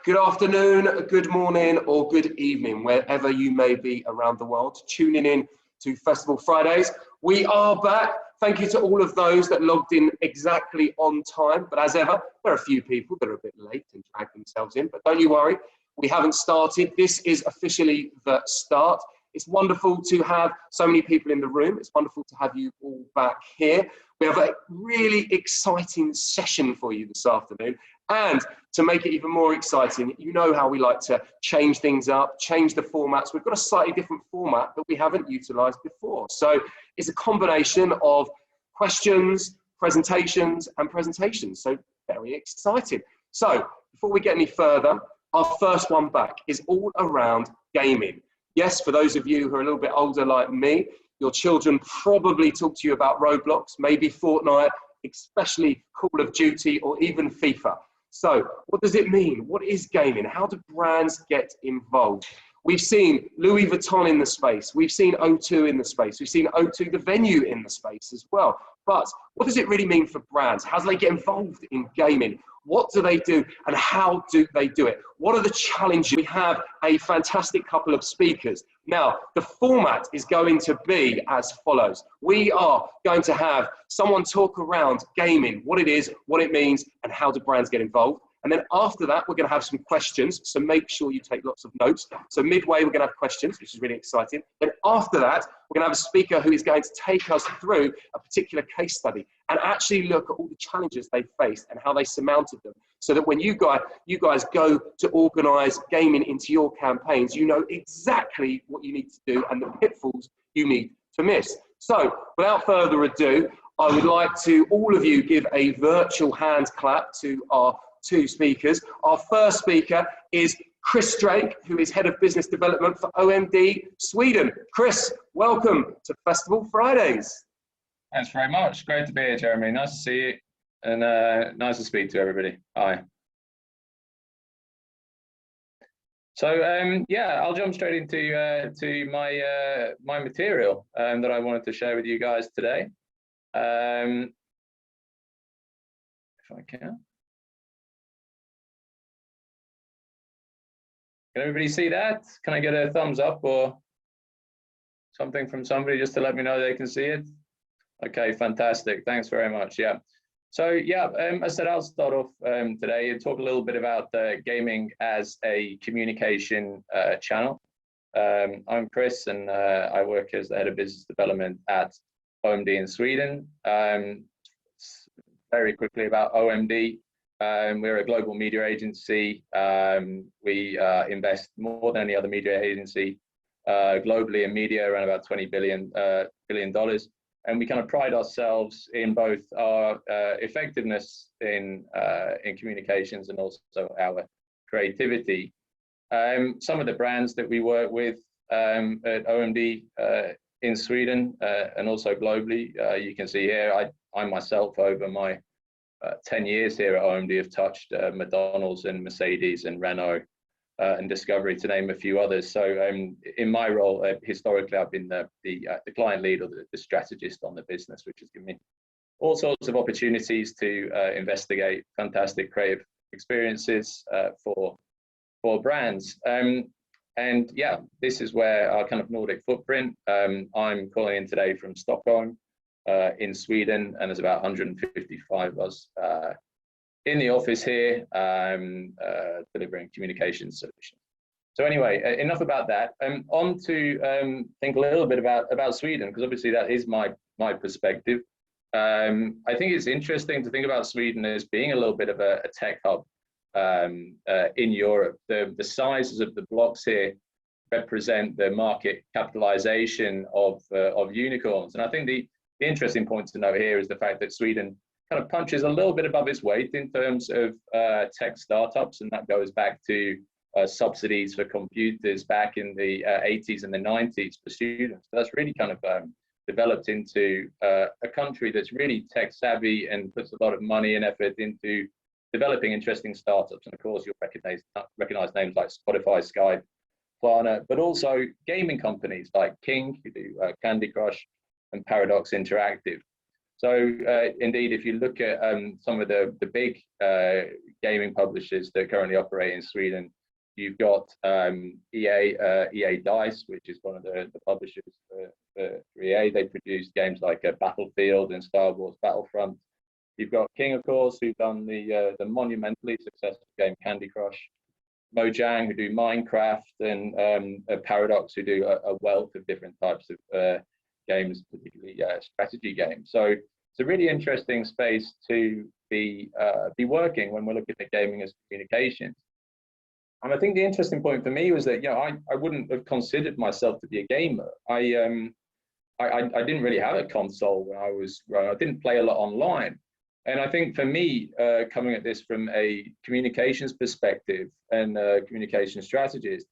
Good afternoon, good morning, or good evening, wherever you may be around the world, tuning in to Festival Fridays. We are back. Thank you to all of those that logged in exactly on time. But as ever, there are a few people that are a bit late and dragged themselves in. But don't you worry, we haven't started. This is officially the start. It's wonderful to have so many people in the room. It's wonderful to have you all back here. We have a really exciting session for you this afternoon. And to make it even more exciting, you know how we like to change things up, change the formats. We've got a slightly different format that we haven't utilized before. So it's a combination of questions, presentations, and presentations. So very exciting. So before we get any further, our first one back is all around gaming. Yes, for those of you who are a little bit older like me, your children probably talk to you about Roblox, maybe Fortnite, especially Call of Duty, or even FIFA. So what does it mean? What is gaming? How do brands get involved? We've seen Louis Vuitton in the space. We've seen O2 in the space. We've seen O2, the venue, in the space as well. But what does it really mean for brands? How do they get involved in gaming? What do they do and how do they do it? What are the challenges? We have a fantastic couple of speakers. Now, the format is going to be as follows. We are going to have someone talk around gaming, what it is, what it means, and how do brands get involved. And then after that, we're going to have some questions. So make sure you take lots of notes. So midway, we're going to have questions, which is really exciting. Then after that, we're going to have a speaker who is going to take us through a particular case study and actually look at all the challenges they faced and how they surmounted them. So that when you guys go to organize gaming into your campaigns, you know exactly what you need to do and the pitfalls you need to miss. So without further ado, I would like to all of you give a virtual hand clap to our two speakers. Our first speaker is Chris Drake, who is Head of Business Development for OMD Sweden. Chris, welcome to Festival Fridays. Thanks very much. Great to be here, Jeremy. Nice to see you, and nice to speak to everybody. Hi. So yeah, I'll jump straight into my material that I wanted to share with you guys today. If I can. Can everybody see that? Can I get a thumbs up or something from somebody just to let me know they can see it? Okay, fantastic. Thanks very much. Yeah. So yeah, I said I'll start off today and talk a little bit about gaming as a communication channel. I'm Chris, and I work as the Head of Business Development at OMD in Sweden. Very quickly about OMD. We're a global media agency. We invest more than any other media agency globally in media, around about $20 billion. And we kind of pride ourselves in both our effectiveness in communications and also our creativity. Some of the brands that we work with at OMD in Sweden and also globally, you can see here, I myself over my 10 years here at OMD have touched McDonald's and Mercedes and Renault and Discovery, to name a few others. So in my role, historically, I've been the client lead or the strategist on the business, which has given me all sorts of opportunities to investigate fantastic creative experiences for brands. And yeah, this is where our kind of Nordic footprint. I'm calling in today from Stockholm in Sweden, and there's about 155 of us in the office here delivering communication solutions. So anyway, enough about that. On to think a little bit about Sweden, because obviously that is my perspective. I think it's interesting to think about Sweden as being a little bit of a tech hub in Europe. The sizes of the blocks here represent the market capitalization of unicorns, and I think the interesting point to note here is the fact that Sweden kind of punches a little bit above its weight in terms of tech startups, and that goes back to subsidies for computers back in the 80s and the 90s for students. So that's really kind of developed into a country that's really tech savvy and puts a lot of money and effort into developing interesting startups. And of course, you'll recognize names like Spotify, Skype, Klarna, but also gaming companies like King, who do Candy Crush, and Paradox Interactive. So indeed, if you look at some of the big gaming publishers that currently operate in Sweden, you've got EA Dice, which is one of the publishers for EA. They produce games like Battlefield and Star Wars Battlefront. You've got King, of course, who've done the monumentally successful game Candy Crush. Mojang, who do Minecraft, and Paradox, who do a wealth of different types of games, particularly strategy games. So it's a really interesting space to be working when we're looking at gaming as communications. And I think the interesting point for me was that, you know, I wouldn't have considered myself to be a gamer. I didn't really have a console when I was growing. I didn't play a lot online. And I think for me, coming at this from a communications perspective and communication strategist,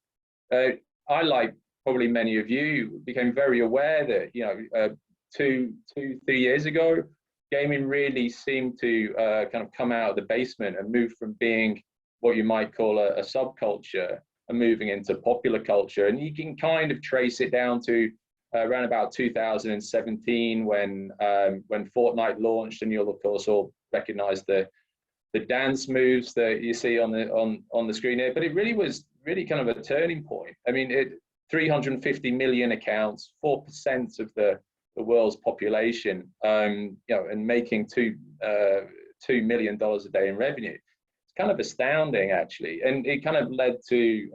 I, like probably many of you, became very aware that, you know, 3 years ago, gaming really seemed to kind of come out of the basement and move from being what you might call a subculture and moving into popular culture. And you can kind of trace it down to around about 2017 when Fortnite launched, and you'll of course all recognize the dance moves that you see on the screen here. But it really was kind of a turning point. I mean, 350 million accounts, 4% of the world's population, you know, and making $2 million a day in revenue. It's kind of astounding, actually, and it kind of led to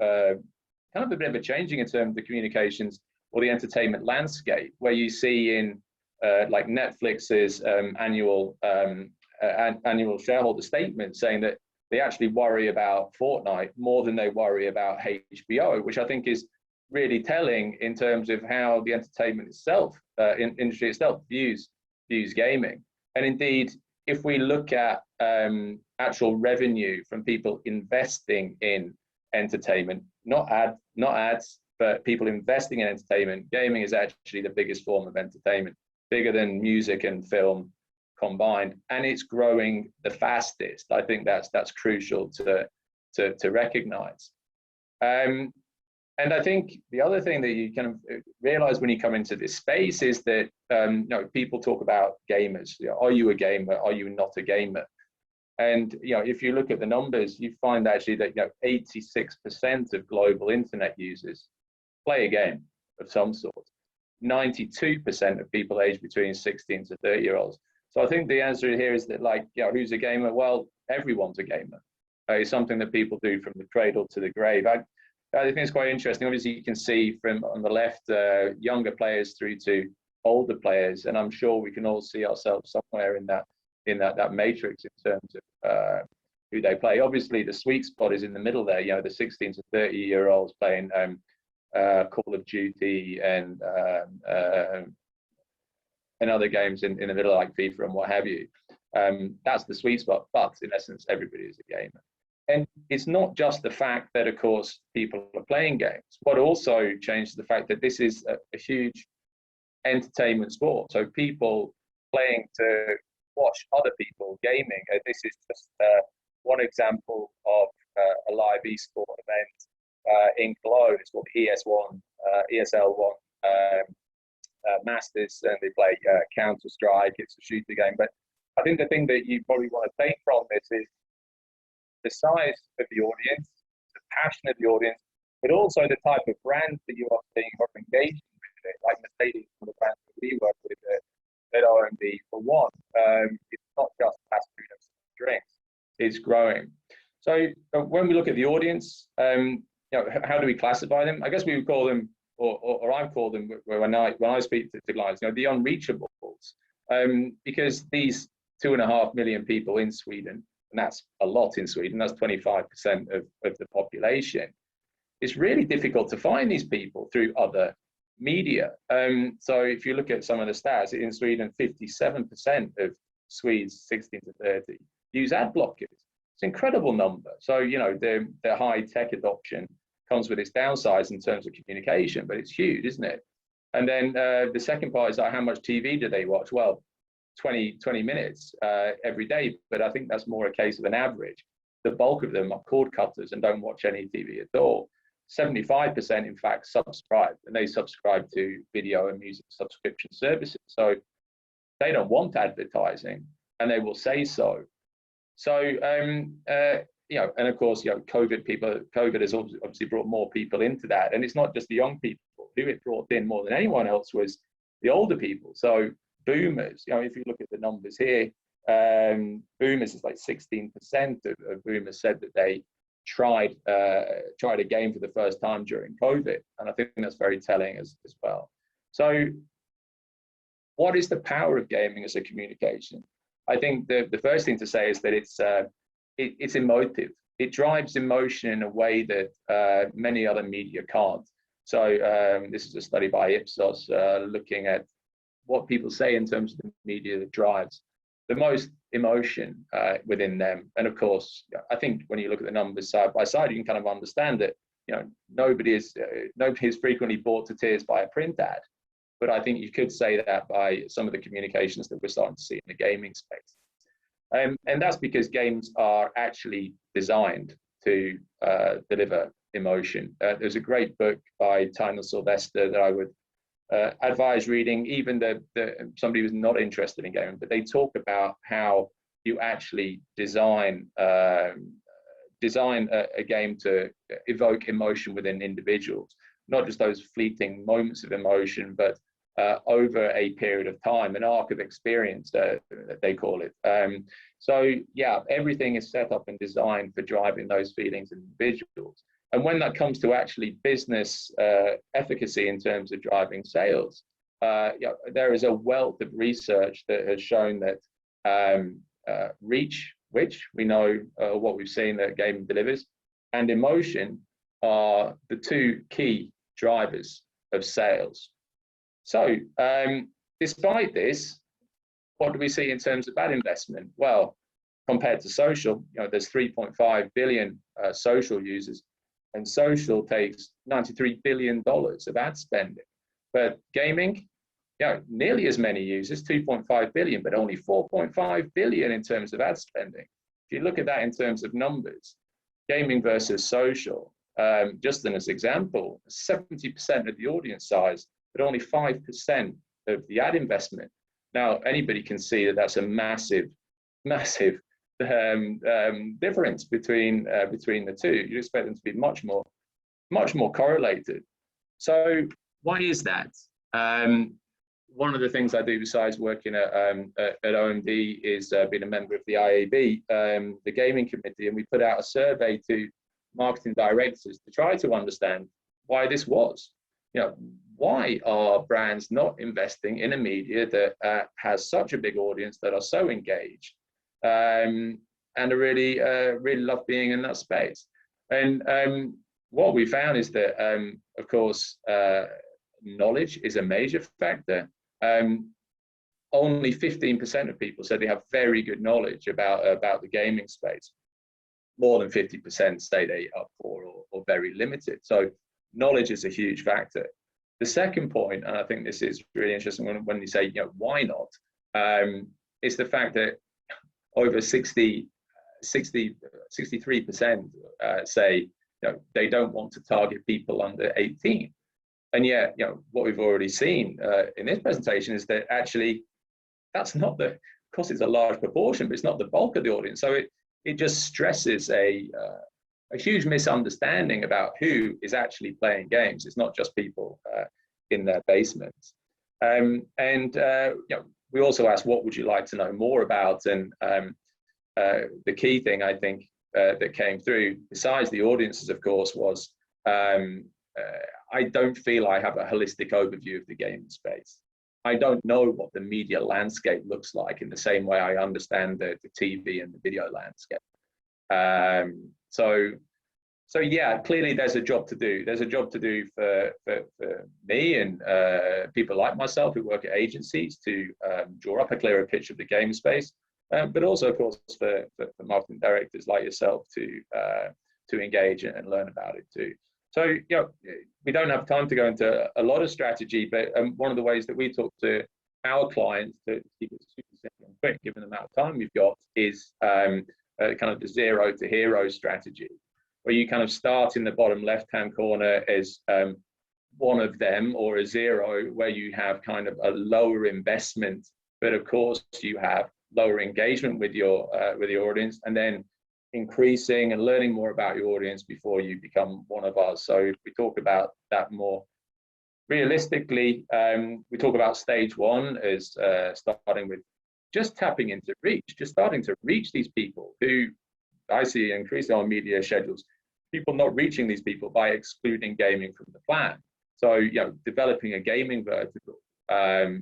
kind of a bit of a changing in terms of the communications or the entertainment landscape, where you see in like Netflix's annual shareholder statement saying that they actually worry about Fortnite more than they worry about HBO, which I think is really telling in terms of how the entertainment itself, industry itself, views gaming. And indeed, if we look at actual revenue from people investing in entertainment, not ads, but people investing in entertainment, gaming is actually the biggest form of entertainment, bigger than music and film combined, and it's growing the fastest. I think that's crucial to recognize. And I think the other thing that you kind of realize when you come into this space is that you know, people talk about gamers. You know, are you a gamer? Are you not a gamer? And you know, if you look at the numbers, you find actually that, you know, 86% of global internet users play a game of some sort. 92% of people aged between 16 to 30-year-olds. So I think the answer here is that, like, you know, who's a gamer? Well, everyone's a gamer. It's something that people do from the cradle to the grave. I think it's quite interesting. Obviously, you can see from on the left, younger players through to older players, and I'm sure we can all see ourselves somewhere in that matrix in terms of who they play. Obviously, the sweet spot is in the middle there. You know, the 16 to 30-year-olds playing Call of Duty and other games in the middle, like FIFA and what have you. That's the sweet spot. But in essence, everybody is a gamer. And it's not just the fact that, of course, people are playing games. What also changed the fact that this is a huge entertainment sport. So people playing to watch other people gaming. This is just one example of a live esport event in Cologne. It's called ESL1 Masters, and they play Counter-Strike. It's a shooter game. But I think the thing that you probably want to take from this is the size of the audience, the passion of the audience, but also the type of brands that you are seeing who are engaging with it, like Mercedes, one of the brands that we work with at OMD for one. It's not just fast food and drinks, it's growing. So when we look at the audience, you know, how do we classify them? I guess we would call them, or I've called them when I speak to clients, you know, the unreachables, because these 2.5 million people in Sweden, and that's a lot in Sweden, that's 25% of the population. It's really difficult to find these people through other media. So if you look at some of the stats, in Sweden, 57% of Swedes 16 to 30 use ad blockers. It's an incredible number. So, you know, the high tech adoption comes with its downsides in terms of communication, but it's huge, isn't it? And then the second part is, like, how much TV do they watch? Well, 20 minutes every day, but I think that's more a case of an average. The bulk of them are cord cutters and don't watch any TV at all. 75%, in fact, subscribe, and they subscribe to video and music subscription services. So they don't want advertising, and they will say so. So, you know, and of course, you know, COVID has obviously brought more people into that. And it's not just the young people. Who it brought in more than anyone else was the older people. So boomers, you know, if you look at the numbers here, boomers is like 16% of boomers said that they tried a game for the first time during COVID. And I think that's very telling as well. So what is the power of gaming as a communication? I think the first thing to say is that it's emotive. It drives emotion in a way that many other media can't. So this is a study by Ipsos looking at what people say in terms of the media that drives the most emotion within them. And of course, I think when you look at the numbers side by side, you can kind of understand that, you know, nobody is frequently bored to tears by a print ad. But I think you could say that by some of the communications that we're starting to see in the gaming space. And that's because games are actually designed to deliver emotion. There's a great book by Tyler Sylvester that I would advise reading, even somebody who's not interested in gaming, but they talk about how you actually design a game to evoke emotion within individuals, not just those fleeting moments of emotion, but over a period of time, an arc of experience, they call it. So yeah, everything is set up and designed for driving those feelings in individuals. And when that comes to actually business efficacy in terms of driving sales, yeah, there is a wealth of research that has shown that reach, which we know what we've seen that gaming delivers, and emotion are the two key drivers of sales. So despite this, what do we see in terms of ad investment? Well, compared to social, you know, there's 3.5 billion social users, and social takes $93 billion of ad spending. But gaming, you know, nearly as many users, 2.5 billion, but only 4.5 billion in terms of ad spending. If you look at that in terms of numbers, gaming versus social, just as an example, 70% of the audience size, but only 5% of the ad investment. Now, anybody can see that that's a massive difference between the two. You'd expect them to be much more correlated. So why is that? One of the things I do besides working at OMD is being a member of the IAB, the gaming committee, and we put out a survey to marketing directors to try to understand why this was. You know, why are brands not investing in a media that has such a big audience, that are so engaged, and I really love being in that space? And what we found is that, of course, knowledge is a major factor. Only 15% of people said they have very good knowledge about the gaming space. More than 50% say they are poor or very limited. So knowledge is a huge factor. The second point, and I think this is really interesting when you say, you know, why not, is the fact that over 63% say, you know, they don't want to target people under 18. And yet, you know, what we've already seen in this presentation is that actually that's not of course it's a large proportion, but it's not the bulk of the audience. So it just stresses a huge misunderstanding about who is actually playing games. It's not just people in their basements. You know, we also asked, what would you like to know more about? And the key thing I think that came through, besides the audiences, of course, was I don't feel I have a holistic overview of the gaming space. I don't know what the media landscape looks like in the same way I understand the TV and the video landscape. So yeah, clearly there's a job to do. There's a job to do for me and people like myself who work at agencies to draw up a clearer picture of the game space, but also, of course, for marketing directors like yourself to engage and learn about it too. So, you know, we don't have time to go into a lot of strategy, but one of the ways that we talk to our clients, to keep it super simple and quick, given the amount of time we've got, is kind of the zero to hero strategy, where you kind of start in the bottom left-hand corner as one of them, or a zero, where you have kind of a lower investment, but of course you have lower engagement with your audience, and then increasing and learning more about your audience before you become one of us. So if we talk about that more realistically, we talk about stage one as starting with just tapping into reach, just starting to reach these people who I see increasing on media schedules, people not reaching these people by excluding gaming from the plan. So, you know, developing a gaming vertical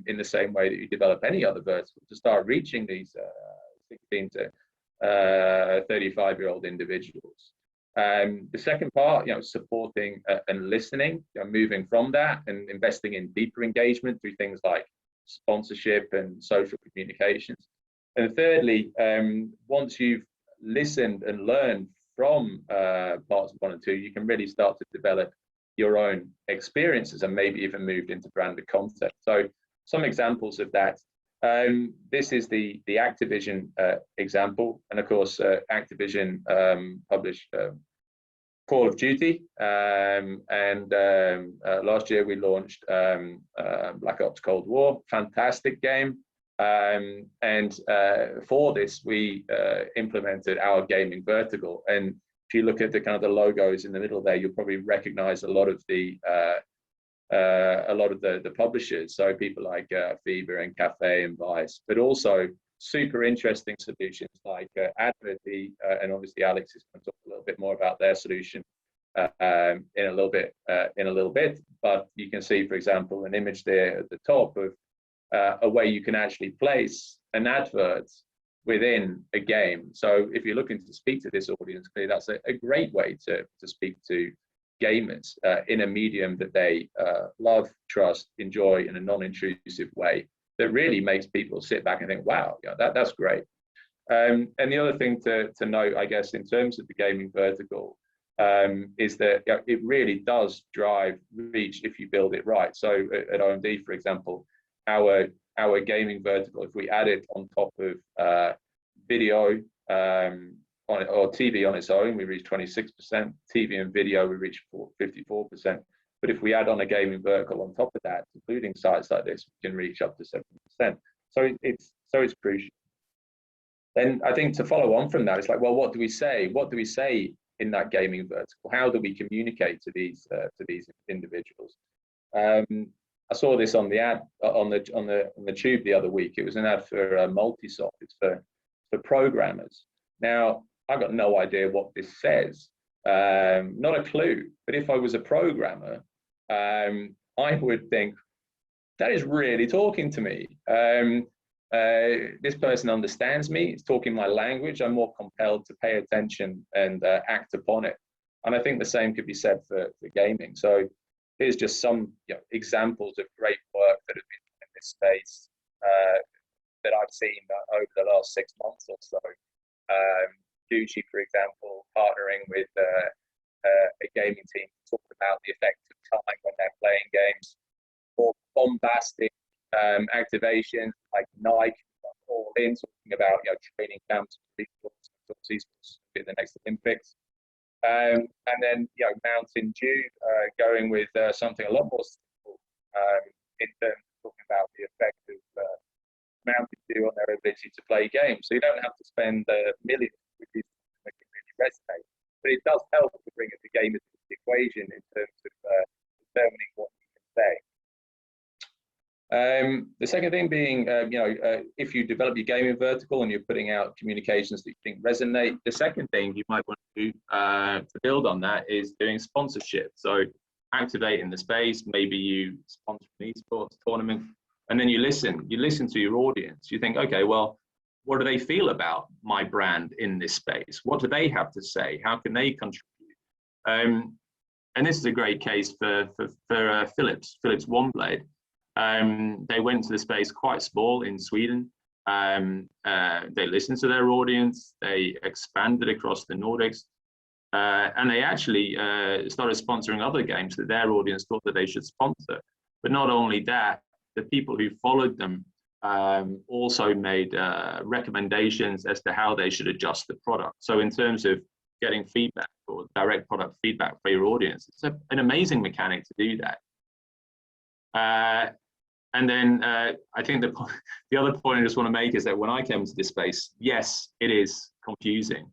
in the same way that you develop any other vertical to start reaching these 16 to 35-year-old individuals. The second part, you know, supporting and listening, you know, moving from that and investing in deeper engagement through things like sponsorship and social communications. And thirdly, once you've listened and learned from parts 1 and 2, you can really start to develop your own experiences and maybe even moved into branded content. So some examples of that. This is the Activision example, and of course Activision published Call of Duty, and last year we launched Black Ops Cold War, fantastic game, and for this we implemented our gaming vertical. And if you look at the kind of the logos in the middle there, you'll probably recognize a lot of the publishers, so people like Fever and Cafe and Vice, but also super interesting solutions like Adverty, and obviously Alex is going to talk a little bit more about their solution in a little bit. But you can see, for example, an image there at the top of a way you can actually place an advert within a game. So if you're looking to speak to this audience, clearly that's a great way to speak to gamers in a medium that they love, trust, enjoy in a non-intrusive way that really makes people sit back and think, wow, yeah, that's great. And the other thing to note, I guess, in terms of the gaming vertical, is that it really does drive reach if you build it right. So at OMD, for example, our gaming vertical, if we add it on top of video or TV on its own, we reach 26%. TV and video, we reach 54%. But if we add on a gaming vertical on top of that, including sites like this, we can reach up to 70%. So it's crucial. Then I think to follow on from that, it's like, well, what do we say? What do we say in that gaming vertical? How do we communicate to these individuals? I saw this on the ad on the tube the other week. It was an ad for Multisoft. It's for programmers. Now I've got no idea what this says, not a clue. But if I was a programmer, I would think that is really talking to me. This person understands me. It's talking my language. I'm more compelled to pay attention and act upon it. And I think the same could be said for gaming. So here's just some examples of great work that have been in this space that I've seen over the last 6 months or so. Gucci, for example, partnering with a gaming team to talk about the effect of time when they're playing games. More bombastic activations like Nike, all in, talking about training camps, in the next Olympics. And then Mountain Dew going with something a lot more simple in terms of talking about the effect of Mountain Dew on their ability to play games. So you don't have to spend millions, which is that can really resonate. But it does help to bring the gamers into the equation in terms of determining what you can say. The second thing being, if you develop your gaming vertical and you're putting out communications that you think resonate, the second thing you might want to do to build on that is doing sponsorship. So activating the space, maybe you sponsor an esports tournament, and then you listen to your audience. You think, okay, well, what do they feel about my brand in this space? What do they have to say? How can they contribute? And this is a great case for Philips OneBlade. They went to the space quite small in Sweden. They listened to their audience. They expanded across the Nordics. And they actually started sponsoring other games that their audience thought that they should sponsor. But not only that, the people who followed them also made recommendations as to how they should adjust the product. So in terms of getting feedback or direct product feedback for your audience, it's an amazing mechanic to do that. And then I think the other point I just want to make is that when I came into this space, yes, it is confusing.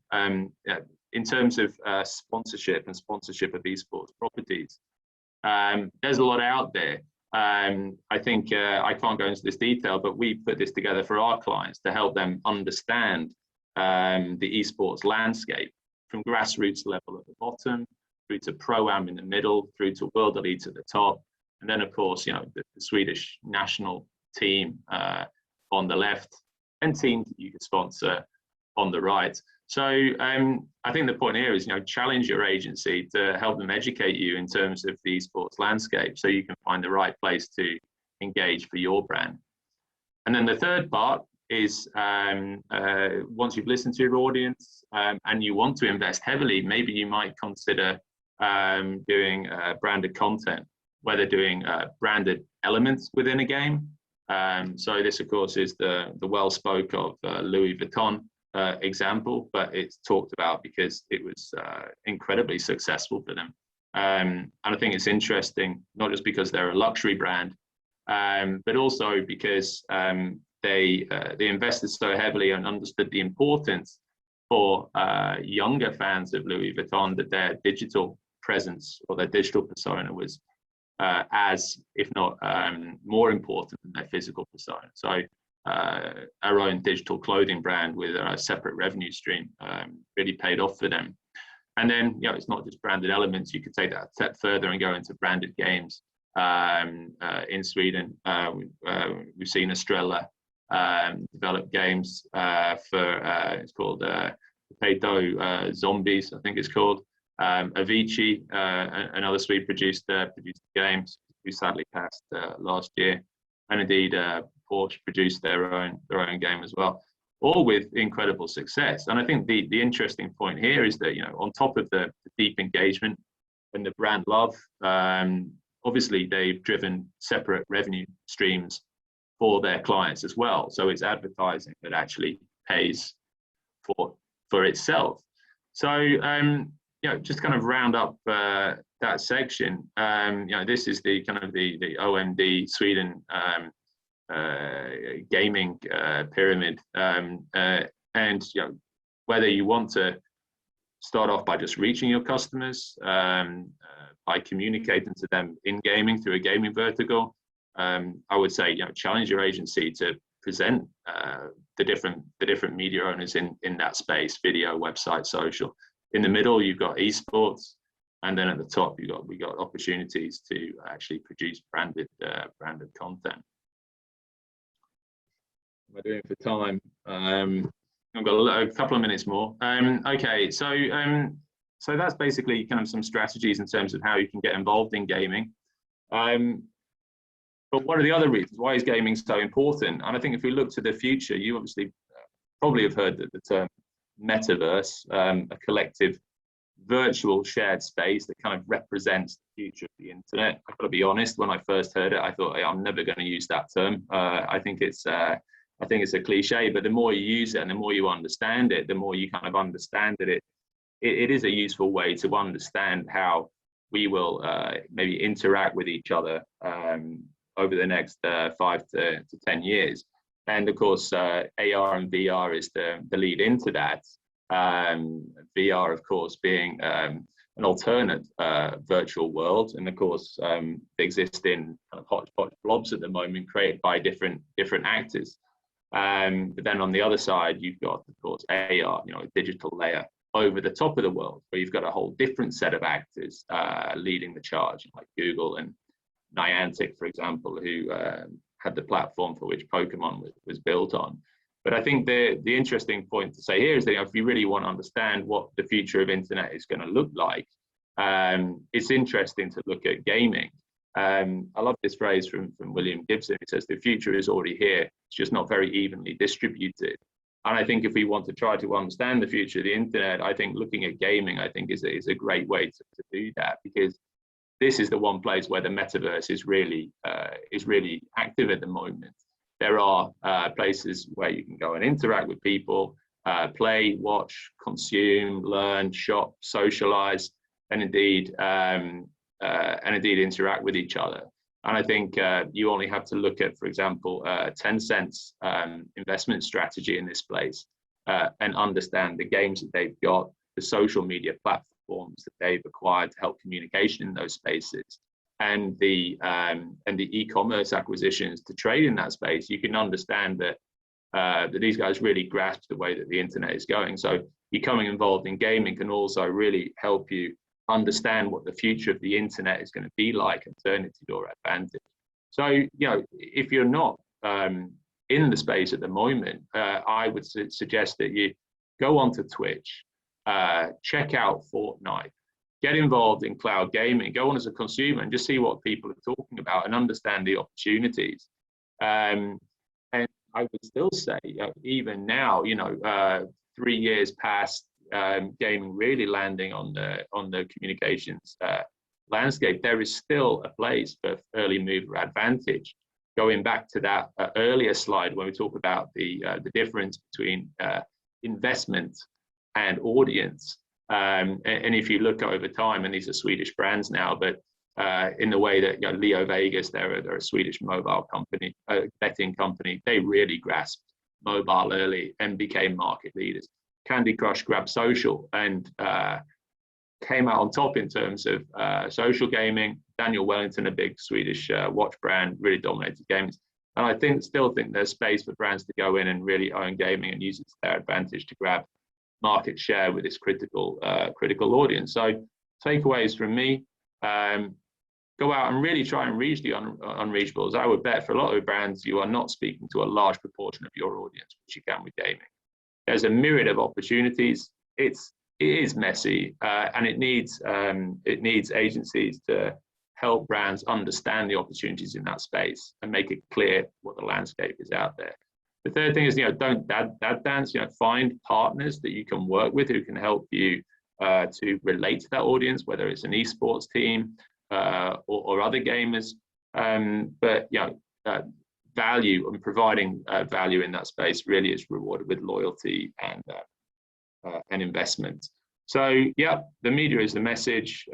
In terms of sponsorship of esports properties, there's a lot out there. I think I can't go into this detail, but we put this together for our clients to help them understand the esports landscape from grassroots level at the bottom, through to pro-am in the middle, through to world elite at the top. And then, of course, you know, the Swedish national team on the left, and teams that you could sponsor on the right. So I think the point here is, you know, challenge your agency to help them educate you in terms of the esports landscape, so you can find the right place to engage for your brand. And then the third part is once you've listened to your audience and you want to invest heavily, maybe you might consider doing branded content, whether doing branded elements within a game. So this, of course, is the well spoke of Louis Vuitton example, but it's talked about because it was incredibly successful for them. And I think it's interesting, not just because they're a luxury brand, but also because they invested so heavily and understood the importance for younger fans of Louis Vuitton that their digital presence or their digital persona was as, if not more important than their physical persona. So our own digital clothing brand with a separate revenue stream really paid off for them. And then, you know, it's not just branded elements. You could take that a step further and go into branded games. In Sweden, we've seen Estrella develop games for it's called Potato Zombies, I think it's called. Avicii, another Swede produced games who sadly passed last year, and indeed Porsche produced their own game as well, all with incredible success. And I think the interesting point here is that, you know, on top of the deep engagement and the brand love, obviously they've driven separate revenue streams for their clients as well. So it's advertising that actually pays for itself. So you know, just kind of round up that section. You know, this is the kind of the OMD Sweden gaming pyramid, and you know, whether you want to start off by just reaching your customers, by communicating to them in gaming through a gaming vertical, I would say, you know, challenge your agency to present the different media owners in that space: video, website, social. In the middle, you've got esports, and then at the top, we got opportunities to actually produce branded content. What am I doing for time? I've got a couple of minutes more. Okay, so that's basically kind of some strategies in terms of how you can get involved in gaming. But what are the other reasons? Why is gaming so important? And I think if we look to the future, you obviously probably have heard the term metaverse, a collective virtual shared space that kind of represents the future of the internet. I've got to be honest, when I first heard it, I thought, hey, I'm never going to use that term. I think it's a cliche, but the more you use it and the more you understand it, the more you kind of understand that it is a useful way to understand how we will maybe interact with each other over the next 5 to 10 years. And of course, AR and VR is the lead into that. VR, of course, being an alternate virtual world, and of course, they exist in kind of hodgepodge blobs at the moment, created by different actors. But then on the other side, you've got, of course, AR, you know, a digital layer over the top of the world, where you've got a whole different set of actors leading the charge, like Google and Niantic, for example, who had the platform for which Pokemon was built on. But I think the interesting point to say here is that, you know, if you really want to understand what the future of internet is going to look like, it's interesting to look at gaming. I love this phrase from William Gibson. It says, the future is already here, it's just not very evenly distributed. And I think if we want to try to understand the future of the internet, I think looking at gaming, I think is a great way to do that, because this is the one place where the metaverse is really active at the moment. There are places where you can go and interact with people, play, watch, consume, learn, shop, socialize, and indeed interact with each other. And I think you only have to look at, for example, Tencent's investment strategy in this place and understand the games that they've got, the social media platforms that they've acquired to help communication in those spaces, and the e-commerce acquisitions to trade in that space. You can understand that that these guys really grasp the way that the internet is going. So becoming involved in gaming can also really help you understand what the future of the internet is going to be like and turn it to your advantage. So, you know, if you're not in the space at the moment, I would suggest that you go onto Twitch, check out Fortnite, get involved in cloud gaming, go on as a consumer and just see what people are talking about and understand the opportunities. And I would still say, even now, you know, 3 years past gaming really landing on the communications landscape, there is still a place for early mover advantage. Going back to that earlier slide when we talk about the difference between investment and audience, and if you look over time, and these are Swedish brands now, but in the way that, you know, Leo Vegas, they're a Swedish mobile company, betting company, they really grasped mobile early and became market leaders. Candy Crush grabbed social and came out on top in terms of social gaming. Daniel Wellington, a big Swedish watch brand, really dominated games. And I still think there's space for brands to go in and really own gaming and use it to their advantage to grab market share with this critical audience. So takeaways from me, go out and really try and reach the unreachables. I would bet for a lot of brands, you are not speaking to a large proportion of your audience, which you can with gaming. There's a myriad of opportunities. It is messy, and it needs agencies to help brands understand the opportunities in that space and make it clear what the landscape is out there. The third thing is, you know, don't dad dance. You know, find partners that you can work with who can help you to relate to that audience, whether it's an esports team or other gamers. But you know, value and providing value in that space really is rewarded with loyalty and investment. So yeah, the media is the message.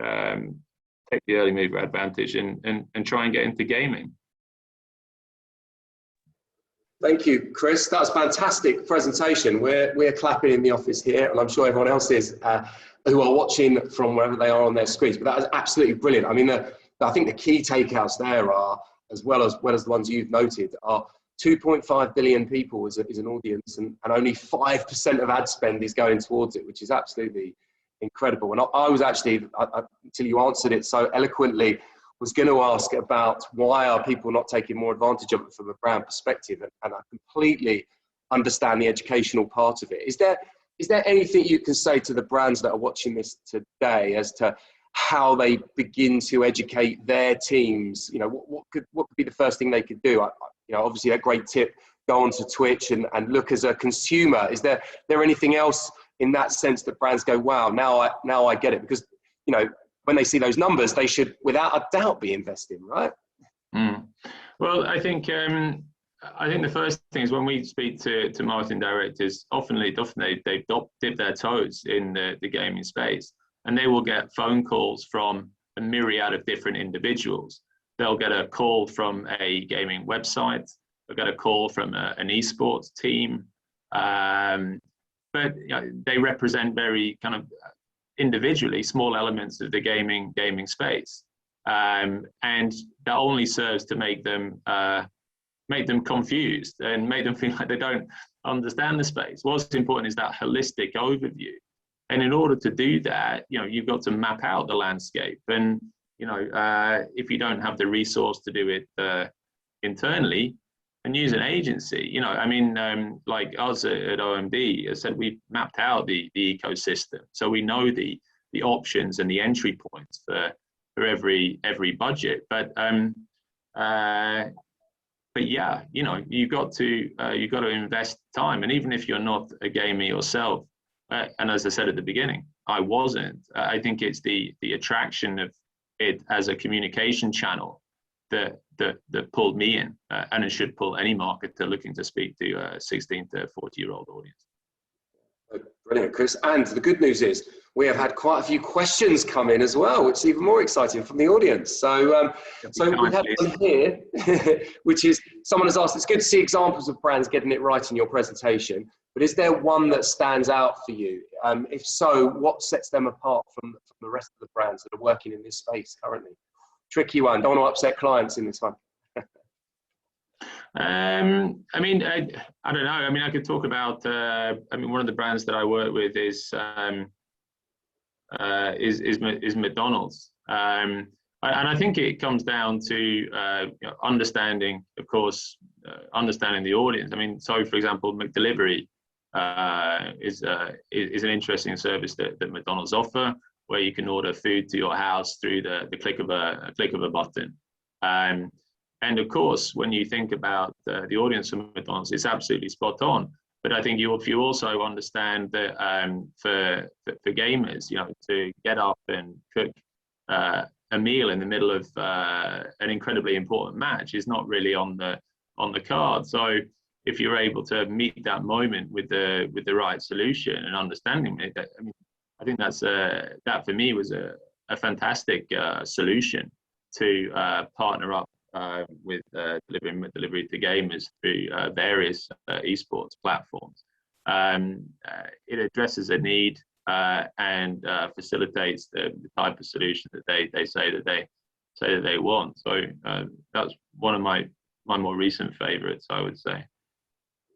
Take the early mover advantage and try and get into gaming. Thank you, Chris. That was a fantastic presentation. We're clapping in the office here, and I'm sure everyone else is who are watching from wherever they are on their screens. But that was absolutely brilliant. I mean, I think the key takeouts there are, as well as the ones you've noted, are 2.5 billion people is an audience, and only 5% of ad spend is going towards it, which is absolutely incredible. And I was actually, until you answered it so eloquently, was going to ask about why are people not taking more advantage of it from a brand perspective, and I completely understand the educational part of it. Is there anything you can say to the brands that are watching this today as to how they begin to educate their teams? You know, what could be the first thing they could do? You know, obviously a great tip, go onto Twitch and look as a consumer. Is there anything else in that sense that brands go, wow, now I get it? Because, you know, when they see those numbers, they should without a doubt be investing, right? Well, I think the first thing is when we speak to marketing directors, often they dip their toes in the gaming space, and they will get phone calls from a myriad of different individuals. They'll get a call from a gaming website, they'll get a call from an esports team, but you know, they represent very kind of individually small elements of the gaming space, and that only serves to make them confused and make them feel like they don't understand the space. What's important is that holistic overview, and in order to do that, you know, you've got to map out the landscape. And you know, if you don't have the resource to do it internally, and use an agency. You know, I mean, like us at OMD, as I said, we've mapped out the ecosystem, so we know the options and the entry points for every budget. But yeah, you know, you've got to invest time, and even if you're not a gamer yourself, and as I said at the beginning, I wasn't. I think it's the attraction of it as a communication channel that pulled me in, and it should pull any marketer looking to speak to a 16 to 40-year-old audience. Brilliant, Chris. And the good news is we have had quite a few questions come in as well, which is even more exciting from the audience. So, we have one here, which is someone has asked, it's good to see examples of brands getting it right in your presentation, but is there one that stands out for you? If so, what sets them apart from the rest of the brands that are working in this space currently? Tricky one, don't want to upset clients in this one. I mean, I don't know. I mean, I could talk about. I mean, one of the brands that I work with is McDonald's, and I think it comes down to understanding, of course, understanding the audience. I mean, so for example, McDelivery is an interesting service that McDonald's offer, where you can order food to your house through the click of a button. And of course, when you think about the audience for McDonald's, it's absolutely spot on. But I think if you also understand that for gamers, you know, to get up and cook a meal in the middle of an incredibly important match is not really on the card. So if you're able to meet that moment with the right solution and understanding it, I mean, I think that for me was a fantastic solution to partner up with delivering delivery to gamers through various esports platforms. It addresses a need and facilitates the type of solution that they say that they want. So that's one of my more recent favorites, I would say.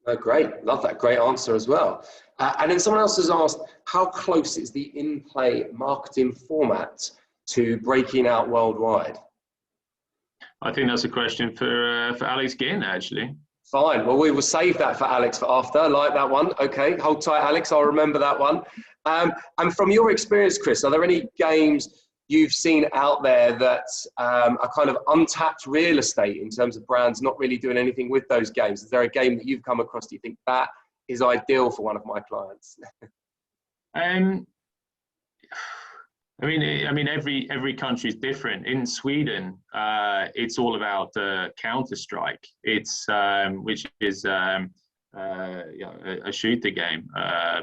Oh, great, love that, great answer as well. And then someone else has asked, how close is the in-play marketing format to breaking out worldwide? I think that's a question for Alex Ginn, actually. Fine. Well, we will save that for Alex for after. I like that one. Okay, hold tight, Alex. I'll remember that one. And from your experience, Chris, are there any games you've seen out there that are kind of untapped real estate in terms of brands not really doing anything with those games? Is there a game that you've come across that you think that is ideal for one of my clients? I mean, every country is different. In Sweden, it's all about Counter-Strike. It's which is a shooter game,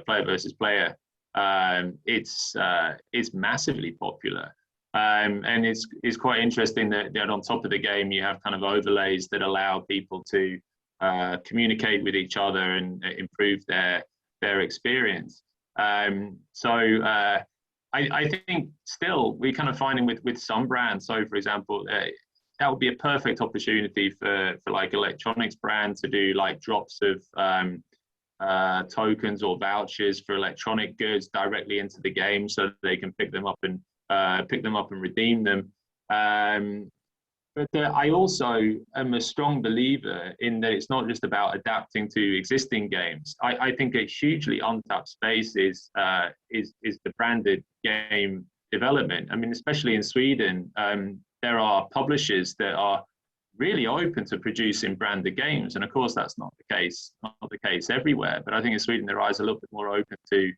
player versus player. It's massively popular, and it's quite interesting that on top of the game you have kind of overlays that allow people to communicate with each other and improve their experience. I think still we're kind of finding with some brands. So for example, that would be a perfect opportunity for like electronics brands to do like drops of tokens or vouchers for electronic goods directly into the game, so that they can pick them up and redeem them. But I also am a strong believer in that it's not just about adapting to existing games. I think a hugely untapped space is the branded game development. I mean, especially in Sweden, there are publishers that are really open to producing branded games, and of course that's not the case everywhere. But I think in Sweden their eyes are a little bit more open to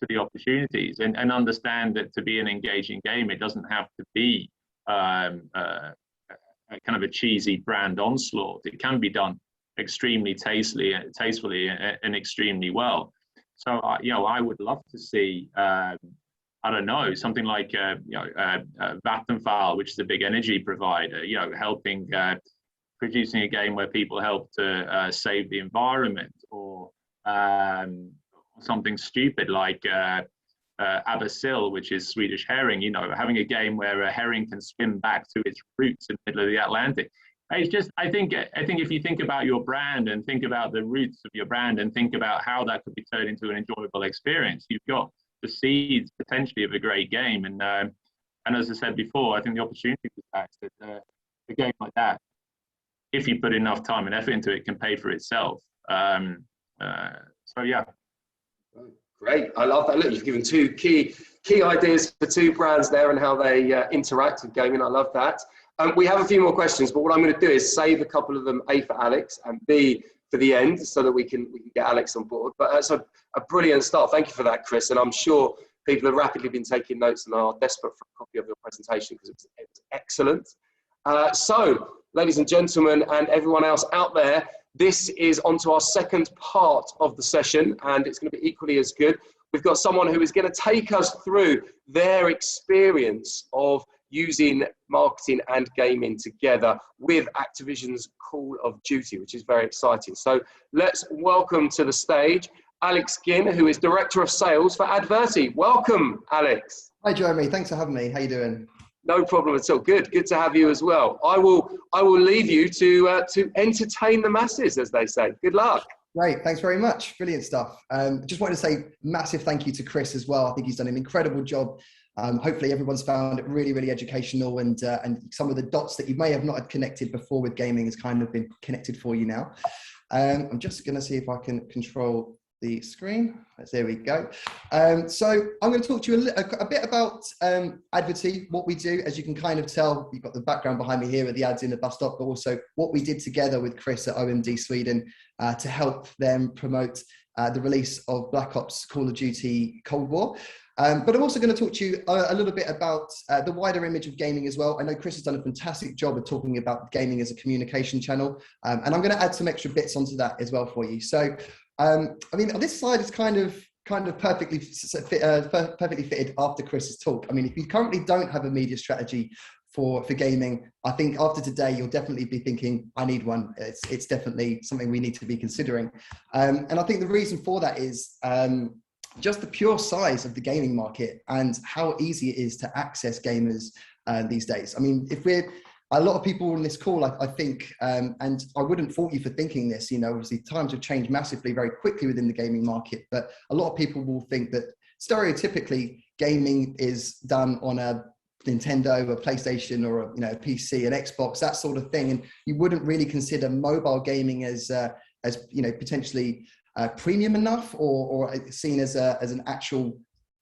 the opportunities and understand that to be an engaging game, it doesn't have to be kind of a cheesy brand onslaught. It can be done extremely tastefully and extremely well. So you know, I would love to see I don't know, something like Vattenfall, which is a big energy provider, you know, helping producing a game where people help to save the environment, or something stupid like Abersill, which is Swedish herring, you know, having a game where a herring can swim back to its roots in the middle of the Atlantic. It's just, I think if you think about your brand and think about the roots of your brand and think about how that could be turned into an enjoyable experience, you've got the seeds potentially of a great game. And as I said before, I think the opportunity with that is that a game like that, if you put enough time and effort into it, can pay for itself. So yeah. Great, I love that. Look, you've given two key ideas for two brands there and how they interact with gaming. I love that. We have a few more questions, but what I'm going to do is save a couple of them, A, for Alex, and B, for the end, so that we can get Alex on board. But that's a brilliant start. Thank you for that, Chris. And I'm sure people have rapidly been taking notes and are desperate for a copy of your presentation because it's excellent. So, ladies and gentlemen, and everyone else out there, this is onto our second part of the session, and it's going to be equally as good. We've got someone who is going to take us through their experience of using marketing and gaming together with Activision's Call of Duty, which is very exciting. So let's welcome to the stage Alex Ginn, who is Director of Sales for Adverty. Welcome, Alex. Hi, Jeremy. Thanks for having me. How you doing? No problem at all. Good to have you as well. I will leave you to entertain the masses, as they say. Good luck. Great. Thanks very much. Brilliant stuff. Just wanted to say massive thank you to Chris as well. I think he's done an incredible job. Hopefully everyone's found it really, really educational, and some of the dots that you may have not had connected before with gaming has kind of been connected for you now. I'm just going to see if I can control the screen. There we go. So I'm going to talk to you a bit about Adverty, what we do. As you can kind of tell, you've got the background behind me here at the ads in the bus stop, but also what we did together with Chris at OMD Sweden to help them promote the release of Black Ops Call of Duty Cold War. But I'm also going to talk to you a little bit about the wider image of gaming as well. I know Chris has done a fantastic job of talking about gaming as a communication channel, and I'm going to add some extra bits onto that as well for you. So, I mean, this slide is kind of perfectly fitted after Chris's talk. I mean, if you currently don't have a media strategy for gaming, I think after today you'll definitely be thinking, I need one. It's definitely something we need to be considering, and I think the reason for that is just the pure size of the gaming market and how easy it is to access gamers these days. I mean, a lot of people on this call, I think, and I wouldn't fault you for thinking this, you know, obviously times have changed massively very quickly within the gaming market, but a lot of people will think that stereotypically gaming is done on a Nintendo, a PlayStation, or a PC, an Xbox, that sort of thing, and you wouldn't really consider mobile gaming as potentially premium enough or seen as an actual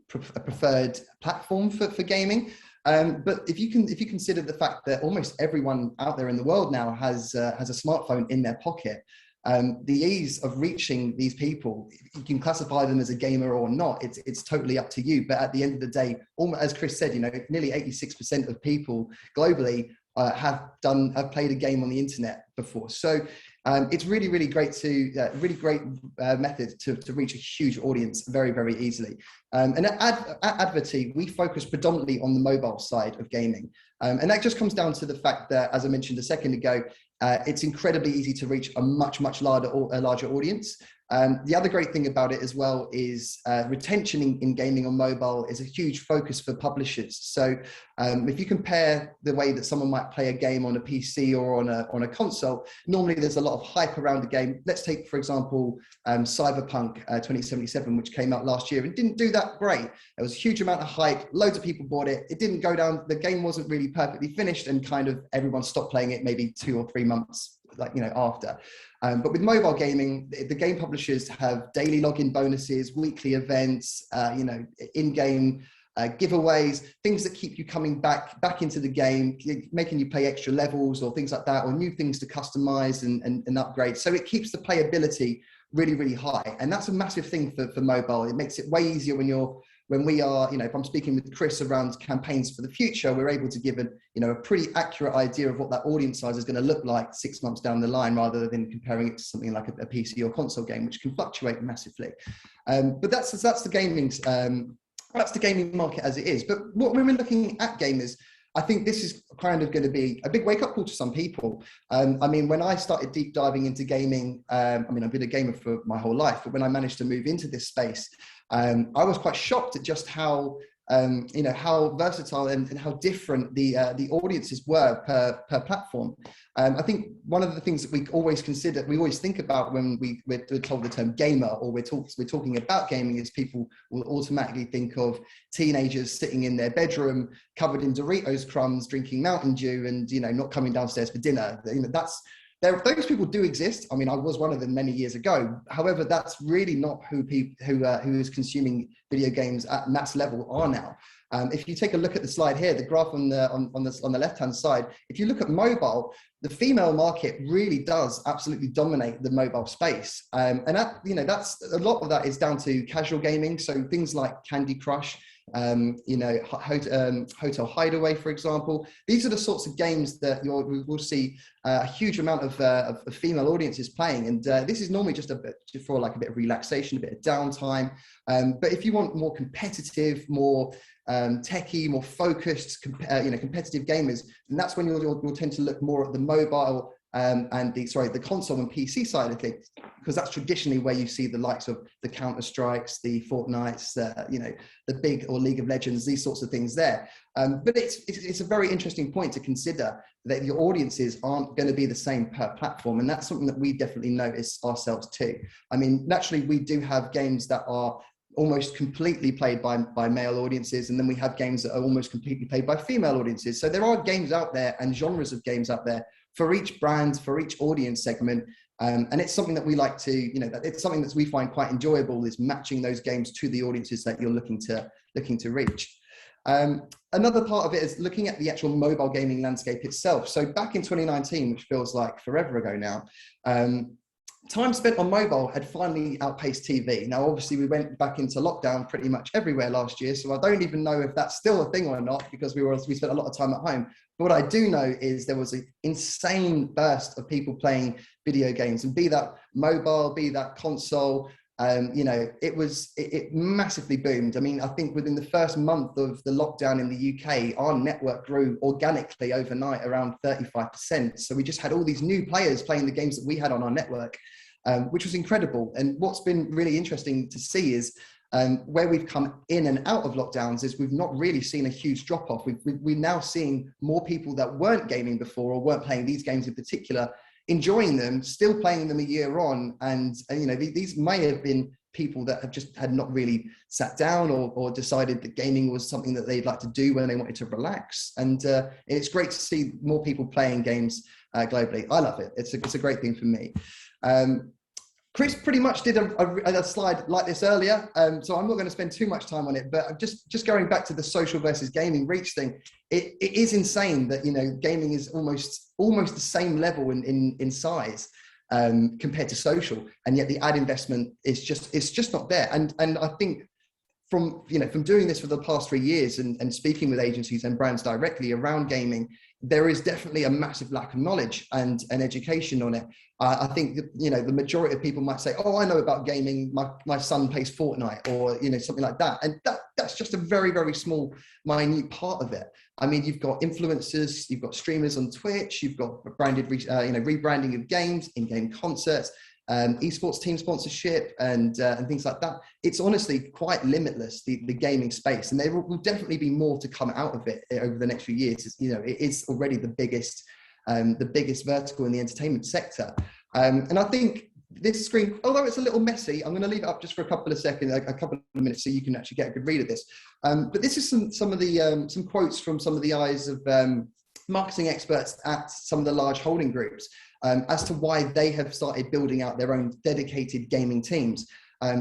preferred platform for gaming. But if you consider the fact that almost everyone out there in the world now has a smartphone in their pocket, the ease of reaching these people, you can classify them as a gamer or not. It's totally up to you. But at the end of the day, as Chris said, nearly 86% of people globally have played a game on the internet before. So it's really, really great method to reach a huge audience very, very easily. And at Adverty, we focus predominantly on the mobile side of gaming. And that just comes down to the fact that, as I mentioned a second ago, it's incredibly easy to reach a much larger audience. The other great thing about it as well is retention in gaming on mobile is a huge focus for publishers. So if you compare the way that someone might play a game on a PC or on a console, normally there's a lot of hype around the game. Let's take, for example, Cyberpunk 2077, which came out last year and didn't do that great. There was a huge amount of hype, loads of people bought it. It didn't go down, the game wasn't really perfectly finished, and kind of everyone stopped playing it maybe 2 or 3 months after. But with mobile gaming, the game publishers have daily login bonuses, weekly events, in-game giveaways, things that keep you coming back into the game, making you play extra levels or things like that, or new things to customize and upgrade. So it keeps the playability really, really high. And that's a massive thing for mobile. It makes it way easier when we are, if I'm speaking with Chris around campaigns for the future, we're able to give a pretty accurate idea of what that audience size is going to look like 6 months down the line, rather than comparing it to something like a PC or console game, which can fluctuate massively. But that's the gaming market as it is. But what we're looking at gamers, I think this is kind of going to be a big wake-up call to some people. I mean, when I started deep diving into gaming, I've been a gamer for my whole life, but when I managed to move into this space, I was quite shocked at just how versatile and how different the audiences were per platform. I think one of the things that we always think about when we're told the term gamer, or we're talking about gaming, is people will automatically think of teenagers sitting in their bedroom covered in Doritos crumbs, drinking Mountain Dew, and not coming downstairs for dinner. Those people do exist. I mean, I was one of them many years ago. However, that's really not who is consuming video games at mass level are now. If you take a look at the slide here, the graph on the left-hand side, if you look at mobile, the female market really does absolutely dominate the mobile space. And that's a lot of that is down to casual gaming. So things like Candy Crush, Hotel Hideaway, for example. These are the sorts of games that we'll see a huge amount of female audiences playing, and this is normally just for like a bit of relaxation, a bit of downtime. But if you want more competitive, more techie, more focused, competitive gamers, and that's when you'll tend to look more at the mobile and the console and PC side of things, because that's traditionally where you see the likes of the Counter-Strikes, the Fortnites, the big, or League of Legends, these sorts of things there. But it's a very interesting point to consider, that your audiences aren't going to be the same per platform, and that's something that we definitely notice ourselves too. I mean, naturally, we do have games that are almost completely played by male audiences, and then we have games that are almost completely played by female audiences. So there are games out there and genres of games out there for each brand, for each audience segment. And it's something that we like to, it's something that we find quite enjoyable, is matching those games to the audiences that you're looking to reach. Another part of it is looking at the actual mobile gaming landscape itself. So back in 2019, which feels like forever ago now, time spent on mobile had finally outpaced TV. Now, obviously, we went back into lockdown pretty much everywhere last year, so I don't even know if that's still a thing or not, because we spent a lot of time at home. But what I do know is there was an insane burst of people playing video games, and be that mobile, be that console, it massively boomed. I mean, I think within the first month of the lockdown in the UK, our network grew organically overnight around 35%. So we just had all these new players playing the games that we had on our network, which was incredible. And what's been really interesting to see is where we've come in and out of lockdowns is we've not really seen a huge drop off. We're now seeing more people that weren't gaming before, or weren't playing these games in particular, enjoying them, still playing them a year on. And these may have been people that have just had not really sat down or decided that gaming was something that they'd like to do when they wanted to relax. And it's great to see more people playing games globally. I love it. It's a great thing for me. Chris pretty much did a slide like this earlier, so I'm not going to spend too much time on it, but just going back to the social versus gaming reach thing, it is insane that, gaming is almost the same level in size compared to social, and yet the ad investment is just not there. And I think from doing this for the past 3 years and speaking with agencies and brands directly around gaming, there is definitely a massive lack of knowledge and education on it. I think the majority of people might say, "Oh, I know about gaming. My son plays Fortnite," or something like that, and that's just a very, very small, minute part of it. I mean, you've got influencers, you've got streamers on Twitch, you've got branded, rebranding of games, in-game concerts, esports team sponsorship, and things like that. It's honestly quite limitless, the gaming space, and there will definitely be more to come out of it over the next few years. It is already the biggest vertical in the entertainment sector, and I think this screen, although it's a little messy, I'm going to leave it up just for a couple of seconds, a couple of minutes, so you can actually get a good read of this. But this is some quotes from some of the eyes of marketing experts at some of the large holding groups, as to why they have started building out their own dedicated gaming teams.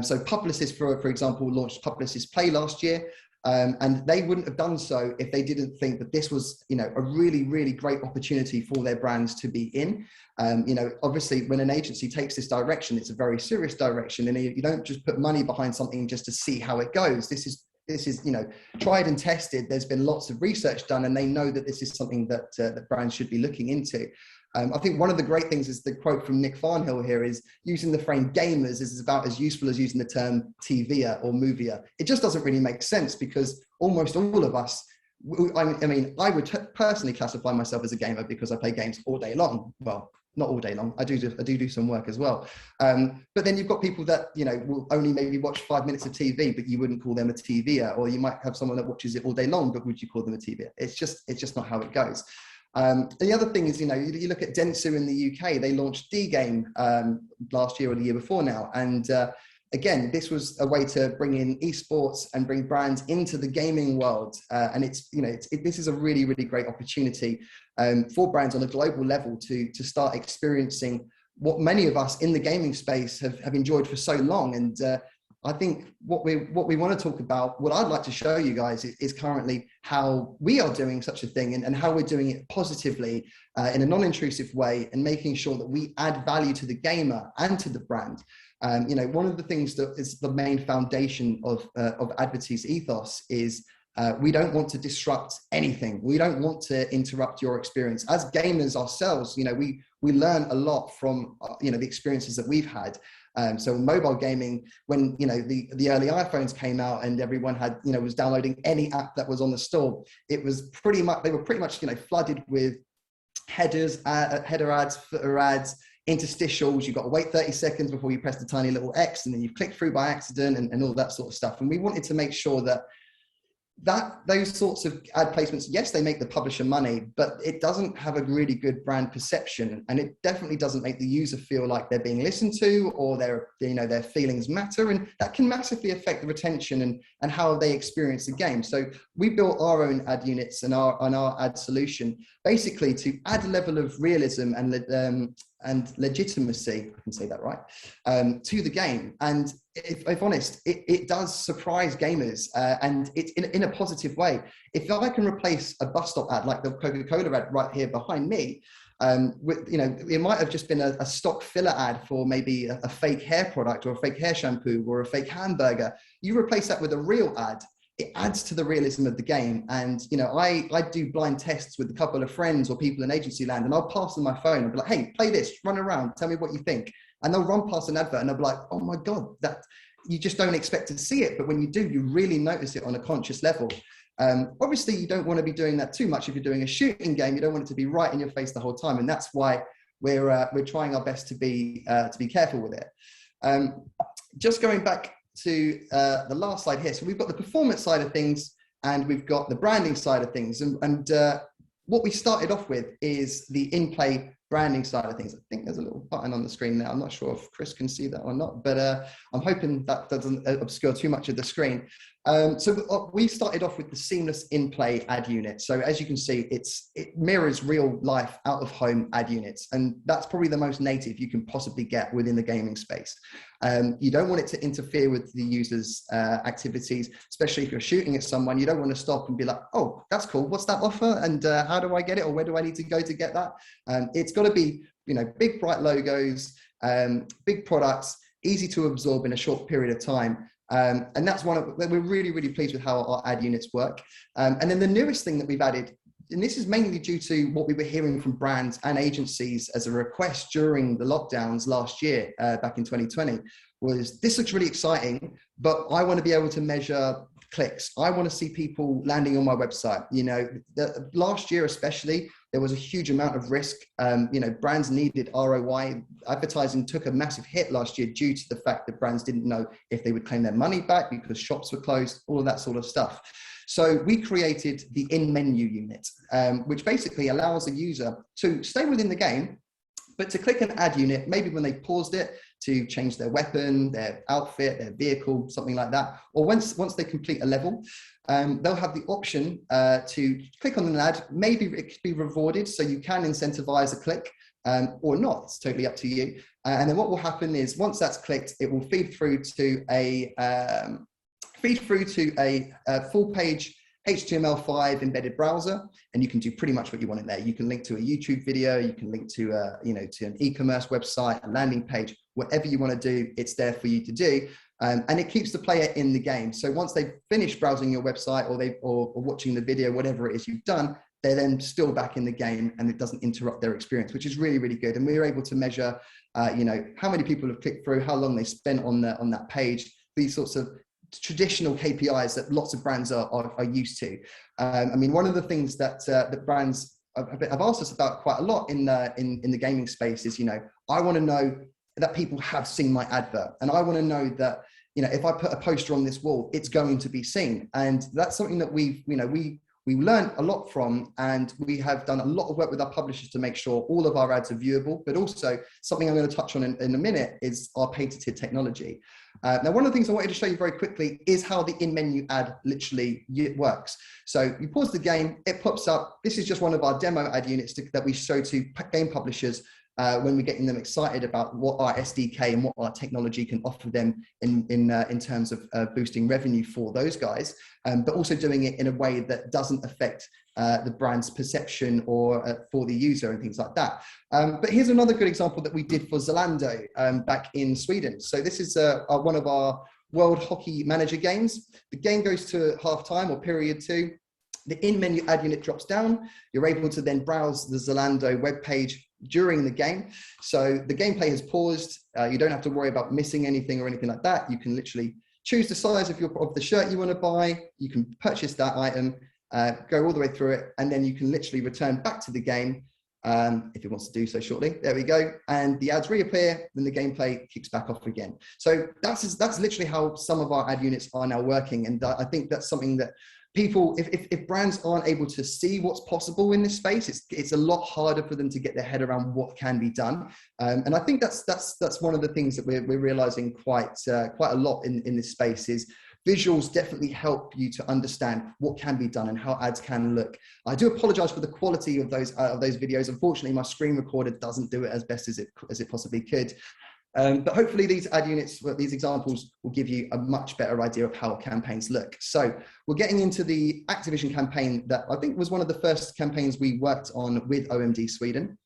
So Publicis, for example, launched Publicis Play last year, and they wouldn't have done so if they didn't think that this was, a really, really great opportunity for their brands to be in. Obviously, when an agency takes this direction, it's a very serious direction, and you don't just put money behind something just to see how it goes. This is tried and tested. There's been lots of research done, and they know that this is something that brands should be looking into. I think one of the great things is the quote from Nick Farnhill here is, using the frame gamers is about as useful as using the term TVer or movier. It just doesn't really make sense, because almost all of us, I would personally classify myself as a gamer because I play games all day long. Well, not all day long. I do some work as well. But then you've got people that, will only maybe watch 5 minutes of TV, but you wouldn't call them a TVer. Or you might have someone that watches it all day long, but would you call them a TVer? It's just not how it goes. The other thing is, you look at Dentsu in the UK, they launched D-Game last year or the year before now. And again, this was a way to bring in esports and bring brands into the gaming world. And this is a really, really great opportunity for brands on a global level to start experiencing what many of us in the gaming space have enjoyed for so long. And I think what we want to talk about, what I'd like to show you guys is currently how we are doing such a thing, and how we're doing it positively in a non-intrusive way, and making sure that we add value to the gamer and to the brand. You know, one of the things that is the main foundation of Adverty's ethos is we don't want to disrupt anything. We don't want to interrupt your experience. As gamers ourselves, you know, we learn a lot from, you know, the experiences that we've had. So mobile gaming, when, you know, the early iPhones came out and everyone had, you know, was downloading any app that was on the store, it was pretty much, they were pretty much, you know, flooded with headers, header ads, footer ads, interstitials. You've got to wait 30 seconds before you press the tiny little X, and then you click through by accident, and all that sort of stuff. And we wanted to make sure that those sorts of ad placements, yes, they make the publisher money, but it doesn't have a really good brand perception, and it definitely doesn't make the user feel like they're being listened to, or their, you know, their feelings matter, and that can massively affect the retention and how they experience the game. So we built our own ad units and our ad solution basically to add a level of realism and legitimacy, I can say that right, to the game. And if honest, it does surprise gamers, and it's in a positive way. If I can replace a bus stop ad like the Coca-Cola ad right here behind me, with, you know, it might have just been a stock filler ad for maybe a fake hair product or a fake hair shampoo or a fake hamburger. You replace that with a real ad, it adds to the realism of the game. And, you know, I do blind tests with a couple of friends or people in agency land, and I'll pass them my phone and be like, hey, play this, run around, tell me what you think. And they'll run past an advert and they'll be like, oh my God, that you just don't expect to see it. But when you do, you really notice it on a conscious level. Obviously, you don't want to be doing that too much. If you're doing a shooting game, you don't want it to be right in your face the whole time. And that's why we're trying our best to be careful with it. Just going back to the last slide here. So we've got the performance side of things and we've got the branding side of things. And what we started off with is the in-play branding side of things. I think there's a little button on the screen now. I'm not sure if Chris can see that or not, but I'm hoping that doesn't obscure too much of the screen. So we started off with the seamless in-play ad unit. So as you can see, it mirrors real life out of home ad units. And that's probably the most native you can possibly get within the gaming space. You don't want it to interfere with the user's activities, especially if you're shooting at someone. You don't want to stop and be like, oh, that's cool. What's that offer? And how do I get it? Or where do I need to go to get that? It's got to be, you know, big, bright logos, big products, easy to absorb in a short period of time. And that's we're really, really pleased with how our ad units work. And then the newest thing that we've added, and this is mainly due to what we were hearing from brands and agencies as a request during the lockdowns last year, back in 2020, was this looks really exciting, but I want to be able to measure clicks. I want to see people landing on my website. You know, last year especially, there was a huge amount of risk. You know, brands needed ROI. Advertising took a massive hit last year due to the fact that brands didn't know if they would claim their money back because shops were closed, all of that sort of stuff. So we created the in-menu unit, which basically allows a user to stay within the game, but to click an ad unit, maybe when they paused it, to change their weapon, their outfit, their vehicle, something like that. Or once they complete a level, they'll have the option to click on an ad. Maybe it could be rewarded, so you can incentivize a click or not. It's totally up to you. And then what will happen is once that's clicked, it will feed through to a full page HTML5 embedded browser, and you can do pretty much what you want in there. You can link to a YouTube video, you can link to to an e-commerce website, a landing page, whatever you want to do, it's there for you to do. And it keeps the player in the game. So once they've finished browsing your website or watching the video, whatever it is you've done, they're then still back in the game and it doesn't interrupt their experience, which is really, really good. And we were able to measure, how many people have clicked through, how long they spent on that page, these sorts of traditional KPIs that lots of brands are used to. I mean, one of the things that brands have asked us about quite a lot in the gaming space is, I want to know that people have seen my advert, and I want to know that, if I put a poster on this wall, it's going to be seen. And that's something that we learned a lot from, and we have done a lot of work with our publishers to make sure all of our ads are viewable. But also something I'm going to touch on in a minute is our patented technology. Now, one of the things I wanted to show you very quickly is how the in-menu ad literally works. So you pause the game, it pops up. This is just one of our demo ad units that we show to game publishers when we're getting them excited about what our SDK and what our technology can offer them in terms of boosting revenue for those guys, but also doing it in a way that doesn't affect the brand's perception or for the user and things like that. But here's another good example that we did for Zalando back in Sweden. So this is one of our World Hockey Manager games. The game goes to halftime or period 2. The in-menu ad unit drops down. You're able to then browse the Zalando webpage during the game. So the gameplay has paused. You don't have to worry about missing anything or anything like that. You can literally choose the size of the shirt you want to buy. You can purchase that item, go all the way through it, and then you can literally return back to the game if it wants to do so shortly. There we go. And the ads reappear, then the gameplay kicks back off again. So that's literally how some of our ad units are now working. And I think that's something that people, if brands aren't able to see what's possible in this space, it's a lot harder for them to get their head around what can be done. And I think that's one of the things that we're realizing quite a lot in this space is visuals definitely help you to understand what can be done and how ads can look. I do apologize for the quality of those videos. Unfortunately, my screen recorder doesn't do it as best as it possibly could. But hopefully these ad units, these examples will give you a much better idea of how campaigns look. So we're getting into the Activision campaign that I think was one of the first campaigns we worked on with OMD Sweden.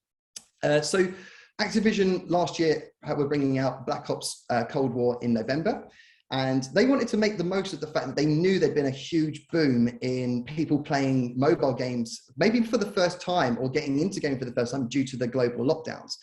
So Activision last year were bringing out Black Ops Cold War in November. And they wanted to make the most of the fact that they knew there'd been a huge boom in people playing mobile games, maybe for the first time or getting into gaming for the first time due to the global lockdowns.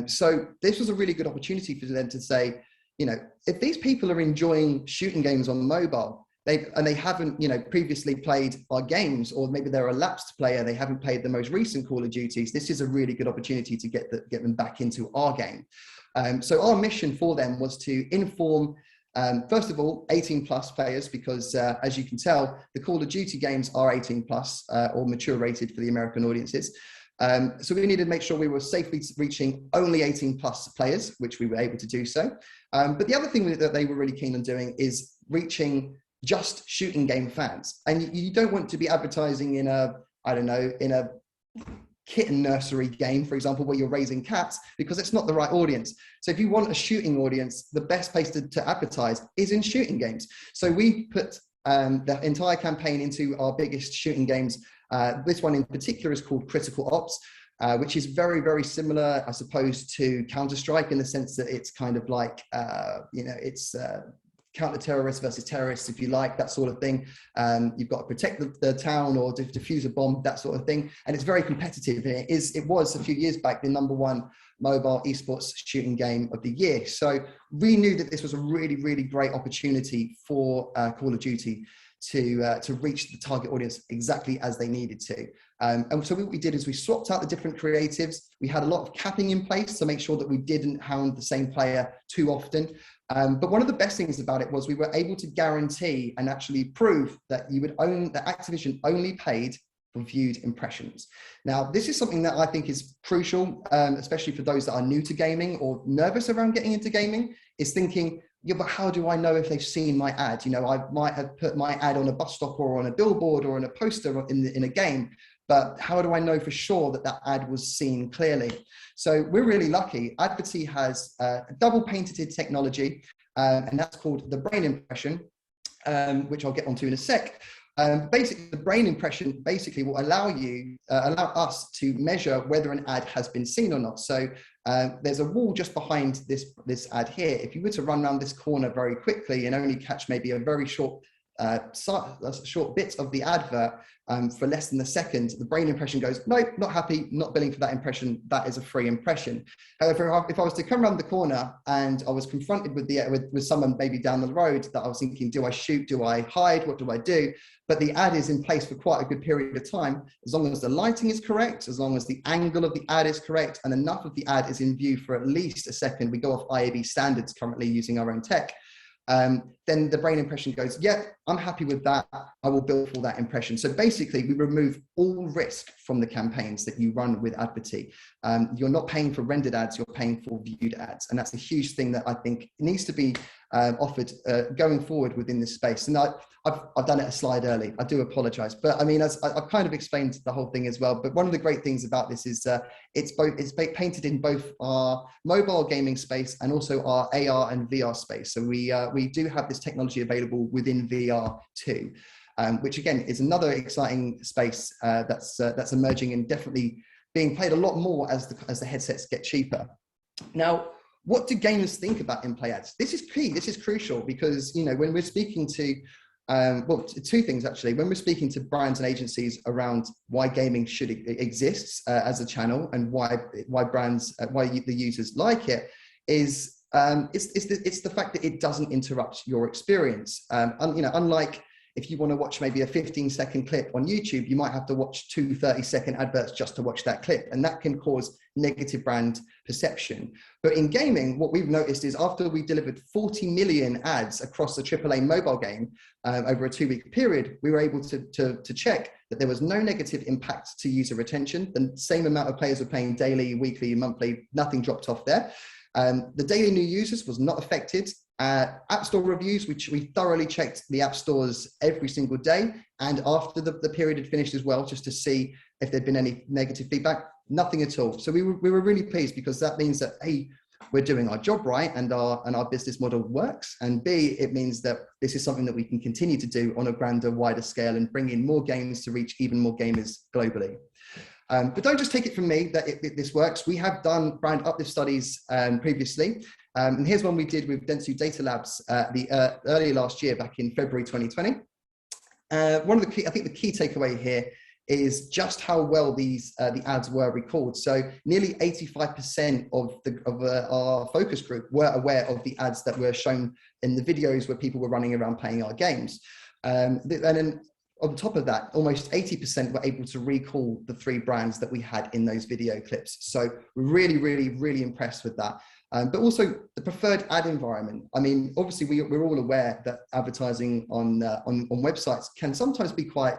So this was a really good opportunity for them to say, you know, if these people are enjoying shooting games on mobile, they haven't, you know, previously played our games, or maybe they're a lapsed player, they haven't played the most recent Call of Duties, this is a really good opportunity to get them back into our game. So our mission for them was to inform, first of all, 18 plus players, because as you can tell, the Call of Duty games are 18 plus or mature rated for the American audiences. So we needed to make sure we were safely reaching only 18 plus players, which we were able to do so. But the other thing that they were really keen on doing is reaching just shooting game fans. And you don't want to be advertising in a, I don't know, in a kitten nursery game, for example, where you're raising cats, because it's not the right audience. So if you want a shooting audience, the best place to advertise is in shooting games. So we put the entire campaign into our biggest shooting games. This one in particular is called Critical Ops, which is very, very similar, I suppose, to Counter-Strike in the sense that it's kind of like, you know, it's counter-terrorists versus terrorists, if you like, that sort of thing. You've got to protect the town or defuse a bomb, that sort of thing. And it's very competitive. It was a few years back the #1 mobile esports shooting game of the year. So we knew that this was a really, really great opportunity for Call of Duty to reach the target audience exactly as they needed to. And so what we did is we swapped out the different creatives. We had a lot of capping in place to make sure that we didn't hound the same player too often. But one of the best things about it was we were able to guarantee and actually prove that that Activision only paid for viewed impressions. Now, this is something that I think is crucial, especially for those that are new to gaming or nervous around getting into gaming, is thinking, yeah, but how do I know if they've seen my ad? You know, I might have put my ad on a bus stop or on a billboard or on a poster in a game, but how do I know for sure that that ad was seen clearly? So we're really lucky. Adverty has a double patented technology, and that's called the brain impression, which I'll get onto in a sec. Basically, the brain impression basically will allow us to measure whether an ad has been seen or not. So there's a wall just behind this ad here. If you were to run around this corner very quickly and only catch maybe a very short bit of the advert for less than a second, the brain impression goes, nope, not happy, not billing for that impression, that is a free impression. However, if I was to come around the corner and I was confronted with someone maybe down the road that I was thinking, do I shoot, do I hide, what do I do? But the ad is in place for quite a good period of time, as long as the lighting is correct, as long as the angle of the ad is correct, and enough of the ad is in view for at least a second. We go off IAB standards currently using our own tech. Then the brain impression goes, yeah, I'm happy with that. I will bill for that impression. So basically, we remove all risk from the campaigns that you run with Adverty. You're not paying for rendered ads, you're paying for viewed ads. And that's a huge thing that I think needs to be offered going forward within this space. And I've done it a slide early. I do apologize, but I mean, as I've kind of explained the whole thing as well. But one of the great things about this is it's painted in both our mobile gaming space and also our AR and VR space. So we do have this technology available within VR too, which again is another exciting space that's emerging and definitely being played a lot more as the headsets get cheaper. Now, what do gamers think about in-play ads? This is key. This is crucial because, you know, when we're speaking to, well, two things actually. When we're speaking to brands and agencies around why gaming should exist as a channel and why brands, why the users like it, is it's the fact that it doesn't interrupt your experience. You know, unlike if you want to watch maybe a 15-second clip on YouTube, you might have to watch 2 30-second adverts just to watch that clip, and that can cause negative brand perception. But in gaming, what we've noticed is after we delivered 40 million ads across the AAA mobile game over a 2-week period, we were able to check that there was no negative impact to user retention. The same amount of players were playing daily, weekly, monthly, nothing dropped off there. The daily new users was not affected. App Store reviews, which we thoroughly checked the App Stores every single day and after the period had finished as well, just to see if there'd been any negative feedback, nothing at all. So we were really pleased because that means that A, we're doing our job right and our business model works, and B, it means that this is something that we can continue to do on a grander, wider scale and bring in more games to reach even more gamers globally. But don't just take it from me that this works. We have done brand uplift studies previously. And here's one we did with Dentsu Data Labs earlier last year, back in February 2020. One of the key, I think the key takeaway here is just how well the ads were recalled. So nearly 85% of our focus group were aware of the ads that were shown in the videos where people were running around playing our games. And then on top of that, almost 80% were able to recall the 3 brands that we had in those video clips. So we're really, really, really impressed with that. But also the preferred ad environment. I mean, obviously we're all aware that advertising on websites can sometimes be quite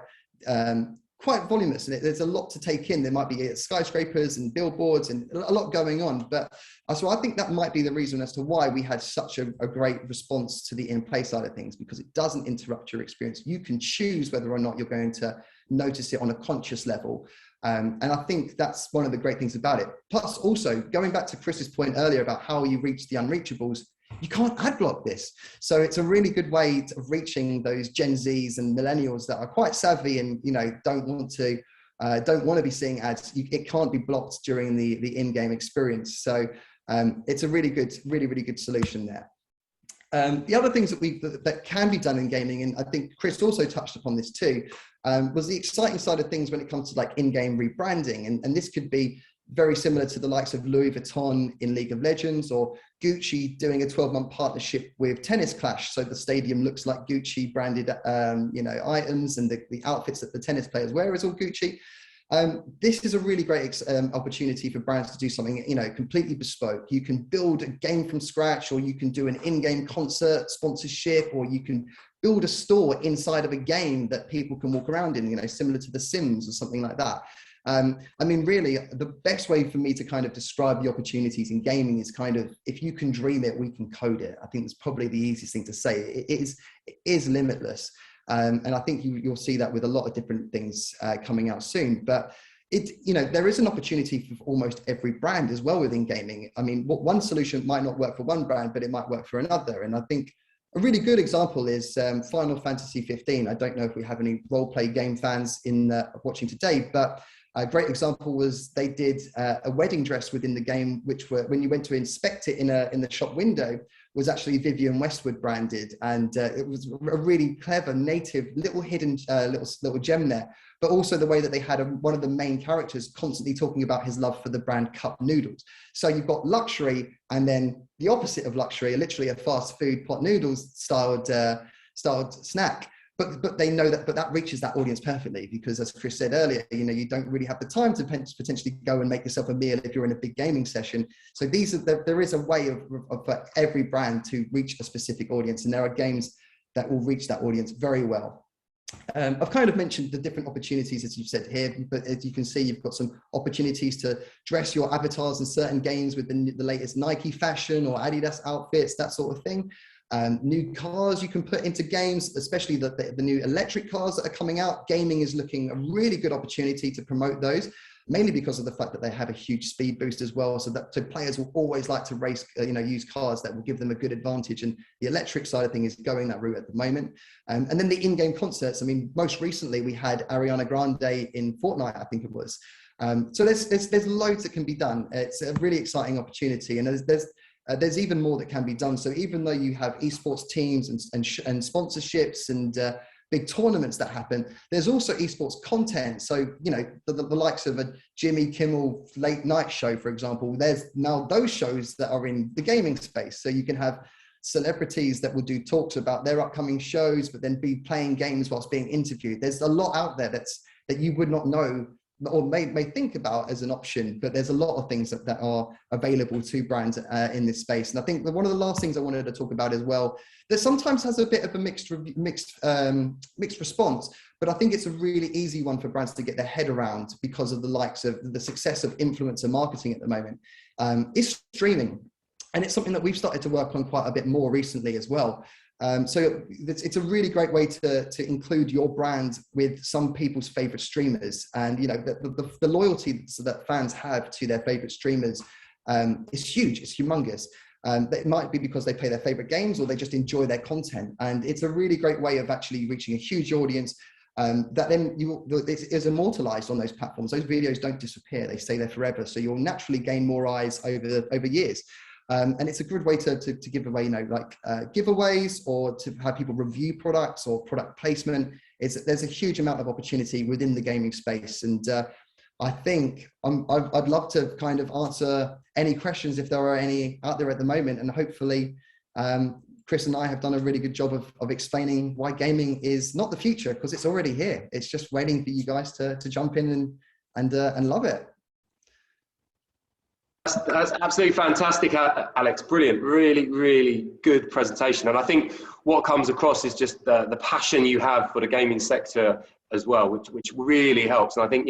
voluminous, and there's a lot to take in. There might be skyscrapers and billboards and a lot going on. But so I think that might be the reason as to why we had such a great response to the in-play side of things, because it doesn't interrupt your experience. You can choose whether or not you're going to notice it on a conscious level. And I think that's one of the great things about it. Plus also going back to Chris's point earlier about how you reach the unreachables, you can't ad block this. So it's a really good way of reaching those Gen Zs and millennials that are quite savvy and, you know, don't want to be seeing ads. It can't be blocked during the in-game experience. So it's a really good solution there. The other things that can be done in gaming, and I think Chris also touched upon this too, was the exciting side of things when it comes to like in-game rebranding. And this could be very similar to the likes of Louis Vuitton in League of Legends, or Gucci doing a 12-month partnership with Tennis Clash. So the stadium looks like Gucci branded you know, items, and the outfits that the tennis players wear is all Gucci. This is a really great opportunity for brands to do something, you know, completely bespoke. You can build a game from scratch, or you can do an in-game concert sponsorship, or you can build a store inside of a game that people can walk around in, you know, similar to The Sims or something like that. I mean, really, the best way for me to kind of describe the opportunities in gaming is kind of, if you can dream it, we can code it. I think it's probably the easiest thing to say. It is limitless. And I think you'll see that with a lot of different things coming out soon. But you know, there is an opportunity for almost every brand as well within gaming. I mean, one solution might not work for one brand, but it might work for another. And I think a really good example is Final Fantasy 15. I don't know if we have any role-play game fans in watching today, but a great example was they did a wedding dress within the game, which were, when you went to inspect it in the shop window, was actually Vivienne Westwood branded, and it was a really clever native little hidden little gem there. But also the way that they had one of the main characters constantly talking about his love for the brand cup noodles. So you've got luxury, and then the opposite of luxury, literally a fast food pot noodles styled snack. But they know that, but that reaches that audience perfectly, because as Chris said earlier, you know, you don't really have the time to potentially go and make yourself a meal if you're in a big gaming session. So there is a way for every brand to reach a specific audience, and there are games that will reach that audience very well. I've kind of mentioned the different opportunities, as you've said here, but as you can see, you've got some opportunities to dress your avatars in certain games with the latest Nike fashion or Adidas outfits, that sort of thing. New cars you can put into games, especially the new electric cars that are coming out. Gaming is looking a really good opportunity to promote those, mainly because of the fact that they have a huge speed boost as well. So players will always like to race, use cars that will give them a good advantage. And the electric side of things is going that route at the moment. And then the in-game concerts. I mean, most recently we had Ariana Grande in Fortnite, I think it was. So there's loads that can be done. It's a really exciting opportunity, and there's even more that can be done. So even though you have esports teams and sponsorships and big tournaments that happen, there's also esports content. So, the likes of a Jimmy Kimmel late night show, for example, there's now those shows that are in the gaming space. So you can have celebrities that will do talks about their upcoming shows, but then be playing games whilst being interviewed. There's a lot out there that you would not know or may think about as an option, but there's a lot of things that are available to brands in this space. And I think that one of the last things I wanted to talk about as well, that sometimes has a bit of a mixed response, but I think it's a really easy one for brands to get their head around because of the likes of the success of influencer marketing at the moment, is streaming. And it's something that we've started to work on quite a bit more recently as well. So it's a really great way to include your brand with some people's favorite streamers, and the loyalty that fans have to their favorite streamers is huge. It's humongous. It might be because they play their favorite games or they just enjoy their content, and it's a really great way of actually reaching a huge audience that then it is immortalized on those platforms. Those videos don't disappear; they stay there forever. So you'll naturally gain more eyes over years. And it's a good way to give away, giveaways, or to have people review products or product placement. There's a huge amount of opportunity within the gaming space. And I think I'd love to kind of answer any questions if there are any out there at the moment. And hopefully Chris and I have done a really good job of explaining why gaming is not the future, because it's already here. It's just waiting for you guys to jump in and love it. That's absolutely fantastic, Alex. Brilliant. Really, really good presentation. And I think what comes across is just the passion you have for the gaming sector as well, which really helps. And I think,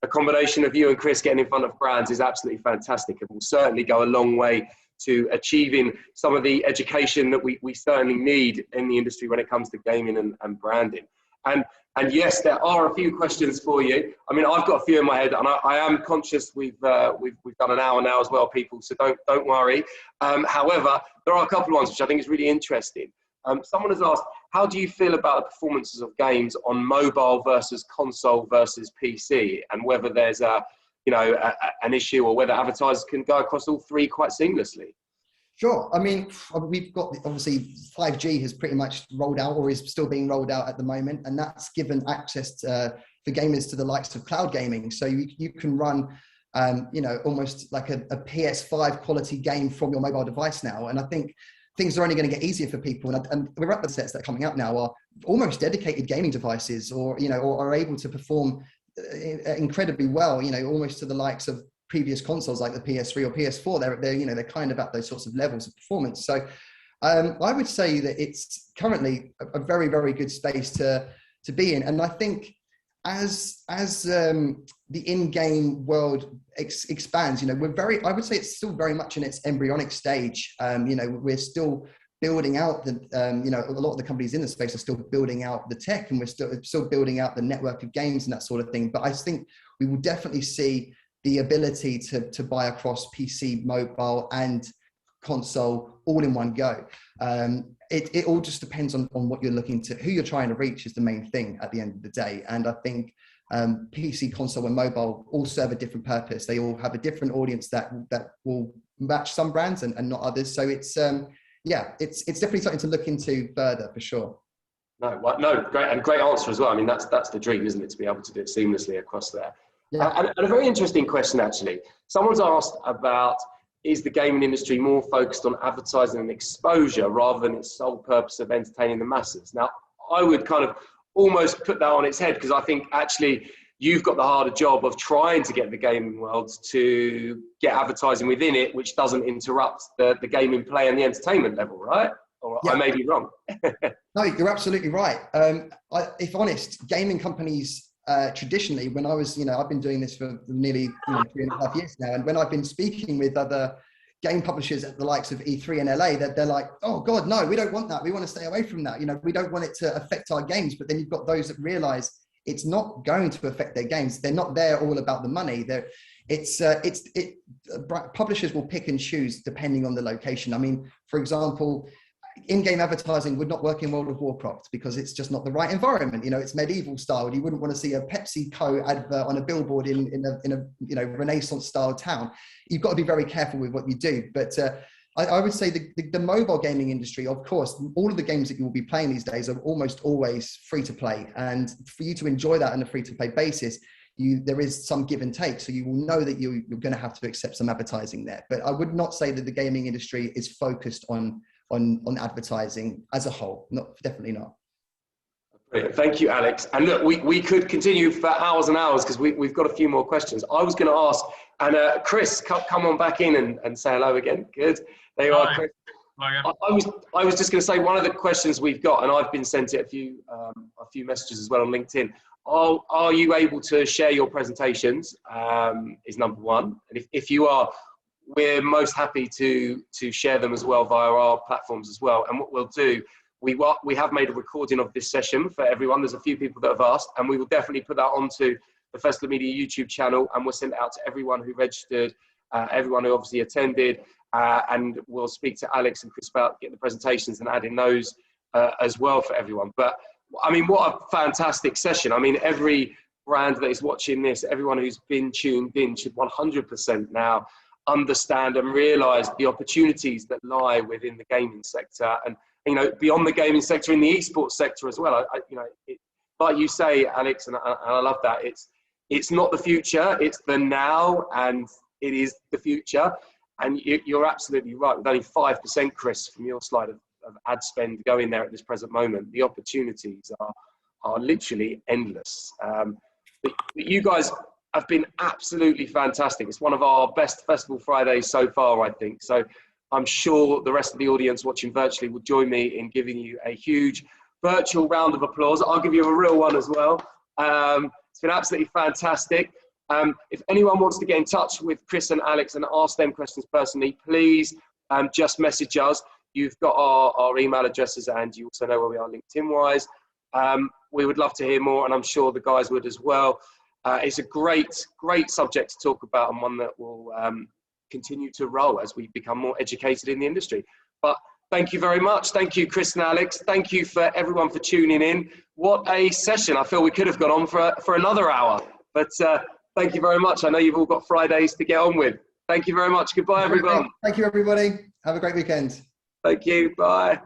a combination of you and Chris getting in front of brands is absolutely fantastic. It will certainly go a long way to achieving some of the education that we certainly need in the industry when it comes to gaming and branding. And yes, there are a few questions for you. I mean, I've got a few in my head, and I am conscious we've done an hour now as well, people. So don't worry. However, there are a couple of ones which I think is really interesting. Someone has asked, how do you feel about the performances of games on mobile versus console versus PC, and whether there's an issue, or whether advertisers can go across all three quite seamlessly? Sure. I mean, we've got, obviously 5G has pretty much rolled out, or is still being rolled out at the moment. And that's given access for gamers to the likes of cloud gaming. So you can run, almost like a PS5 quality game from your mobile device now. And I think things are only going to get easier for people. And the other sets that are coming out now are almost dedicated gaming devices, or are able to perform incredibly well, almost to the likes of previous consoles like the PS3 or PS4. They're kind of at those sorts of levels of performance. So I would say that it's currently a very, very good space to be in. And I think as the in-game world expands, I would say it's still very much in its embryonic stage. We're still building out a lot of the companies in the space are still building out the tech, and we're still building out the network of games and that sort of thing. But I think we will definitely see the ability to buy across PC, mobile, and console all in one go. It all just depends on what you're looking to, who you're trying to reach is the main thing at the end of the day. And I think PC, console, and mobile all serve a different purpose. They all have a different audience that will match some brands and not others. So it's definitely something to look into further, for sure. No, great answer as well. I mean, that's the dream, isn't it, to be able to do it seamlessly across there. Yeah. And a very interesting question, actually. Someone's asked about, is the gaming industry more focused on advertising and exposure rather than its sole purpose of entertaining the masses? Now, I would kind of almost put that on its head, because I think actually you've got the harder job of trying to get the gaming world to get advertising within it, which doesn't interrupt the gaming play and the entertainment level, right? Or yeah. I may be wrong. No, you're absolutely right. If honest, gaming companies traditionally, when I was, I've been doing this for nearly 3.5 years now, and when I've been speaking with other game publishers at the likes of E3 and LA, that they're like, oh God, no, we don't want that. We want to stay away from that. You know, we don't want it to affect our games. But then you've got those that realize it's not going to affect their games. They're not there all about the money. Publishers will pick and choose depending on the location. I mean, for example, in-game advertising would not work in World of Warcraft because it's just not the right environment. You know, it's medieval style. You wouldn't want to see a PepsiCo advert on a billboard in a Renaissance style town. You've got to be very careful with what you do. But I would say the mobile gaming industry, of course, all of the games that you will be playing these days are almost always free to play. And for you to enjoy that on a free to play basis, there is some give and take. So you will know that you're going to have to accept some advertising there. But I would not say that the gaming industry is focused on advertising as a whole. Definitely not. Brilliant. Thank you, Alex. And look, we could continue for hours and hours because we've got a few more questions. I was going to ask, and Chris, come on back in and say hello again. Good. There you are, Chris. I was just going to say one of the questions we've got, and I've been sent it a few messages as well on LinkedIn. Are you able to share your presentations? Is number one. And if you are, we're most happy to share them as well via our platforms as well. And what we'll do, we have made a recording of this session for everyone. There's a few people that have asked, and we will definitely put that onto the Festival Media YouTube channel, and we'll send it out to everyone who registered, everyone who obviously attended, and we'll speak to Alex and Chris about getting the presentations and adding those as well for everyone. But I mean, what a fantastic session. I mean, every brand that is watching this, everyone who's been tuned in should 100% now understand and realize the opportunities that lie within the gaming sector, and you know, beyond the gaming sector, in the esports sector as well. Like you say, Alex, and I love that, it's not the future, it's the now, and it is the future. And you're absolutely right. With only 5%, Chris, from your slide of ad spend going there at this present moment, the opportunities are literally endless. But you guys have been absolutely fantastic. It's one of our best Festival Fridays so far, I think. So I'm sure the rest of the audience watching virtually will join me in giving you a huge virtual round of applause. I'll give you a real one as well. It's been absolutely fantastic. If anyone wants to get in touch with Chris and Alex and ask them questions personally, please just message us. You've got our email addresses, and you also know where we are LinkedIn-wise. We would love to hear more, and I'm sure the guys would as well. It's a great subject to talk about, and one that will continue to roll as we become more educated in the industry. But thank you very much. Thank you, Chris and Alex. Thank you for everyone for tuning in. What a session. I feel we could have gone on for another hour, but thank you very much. I know you've all got Fridays to get on with. Thank you very much. Goodbye, everyone. Thank you, everybody. Have a great weekend. Thank you. Bye.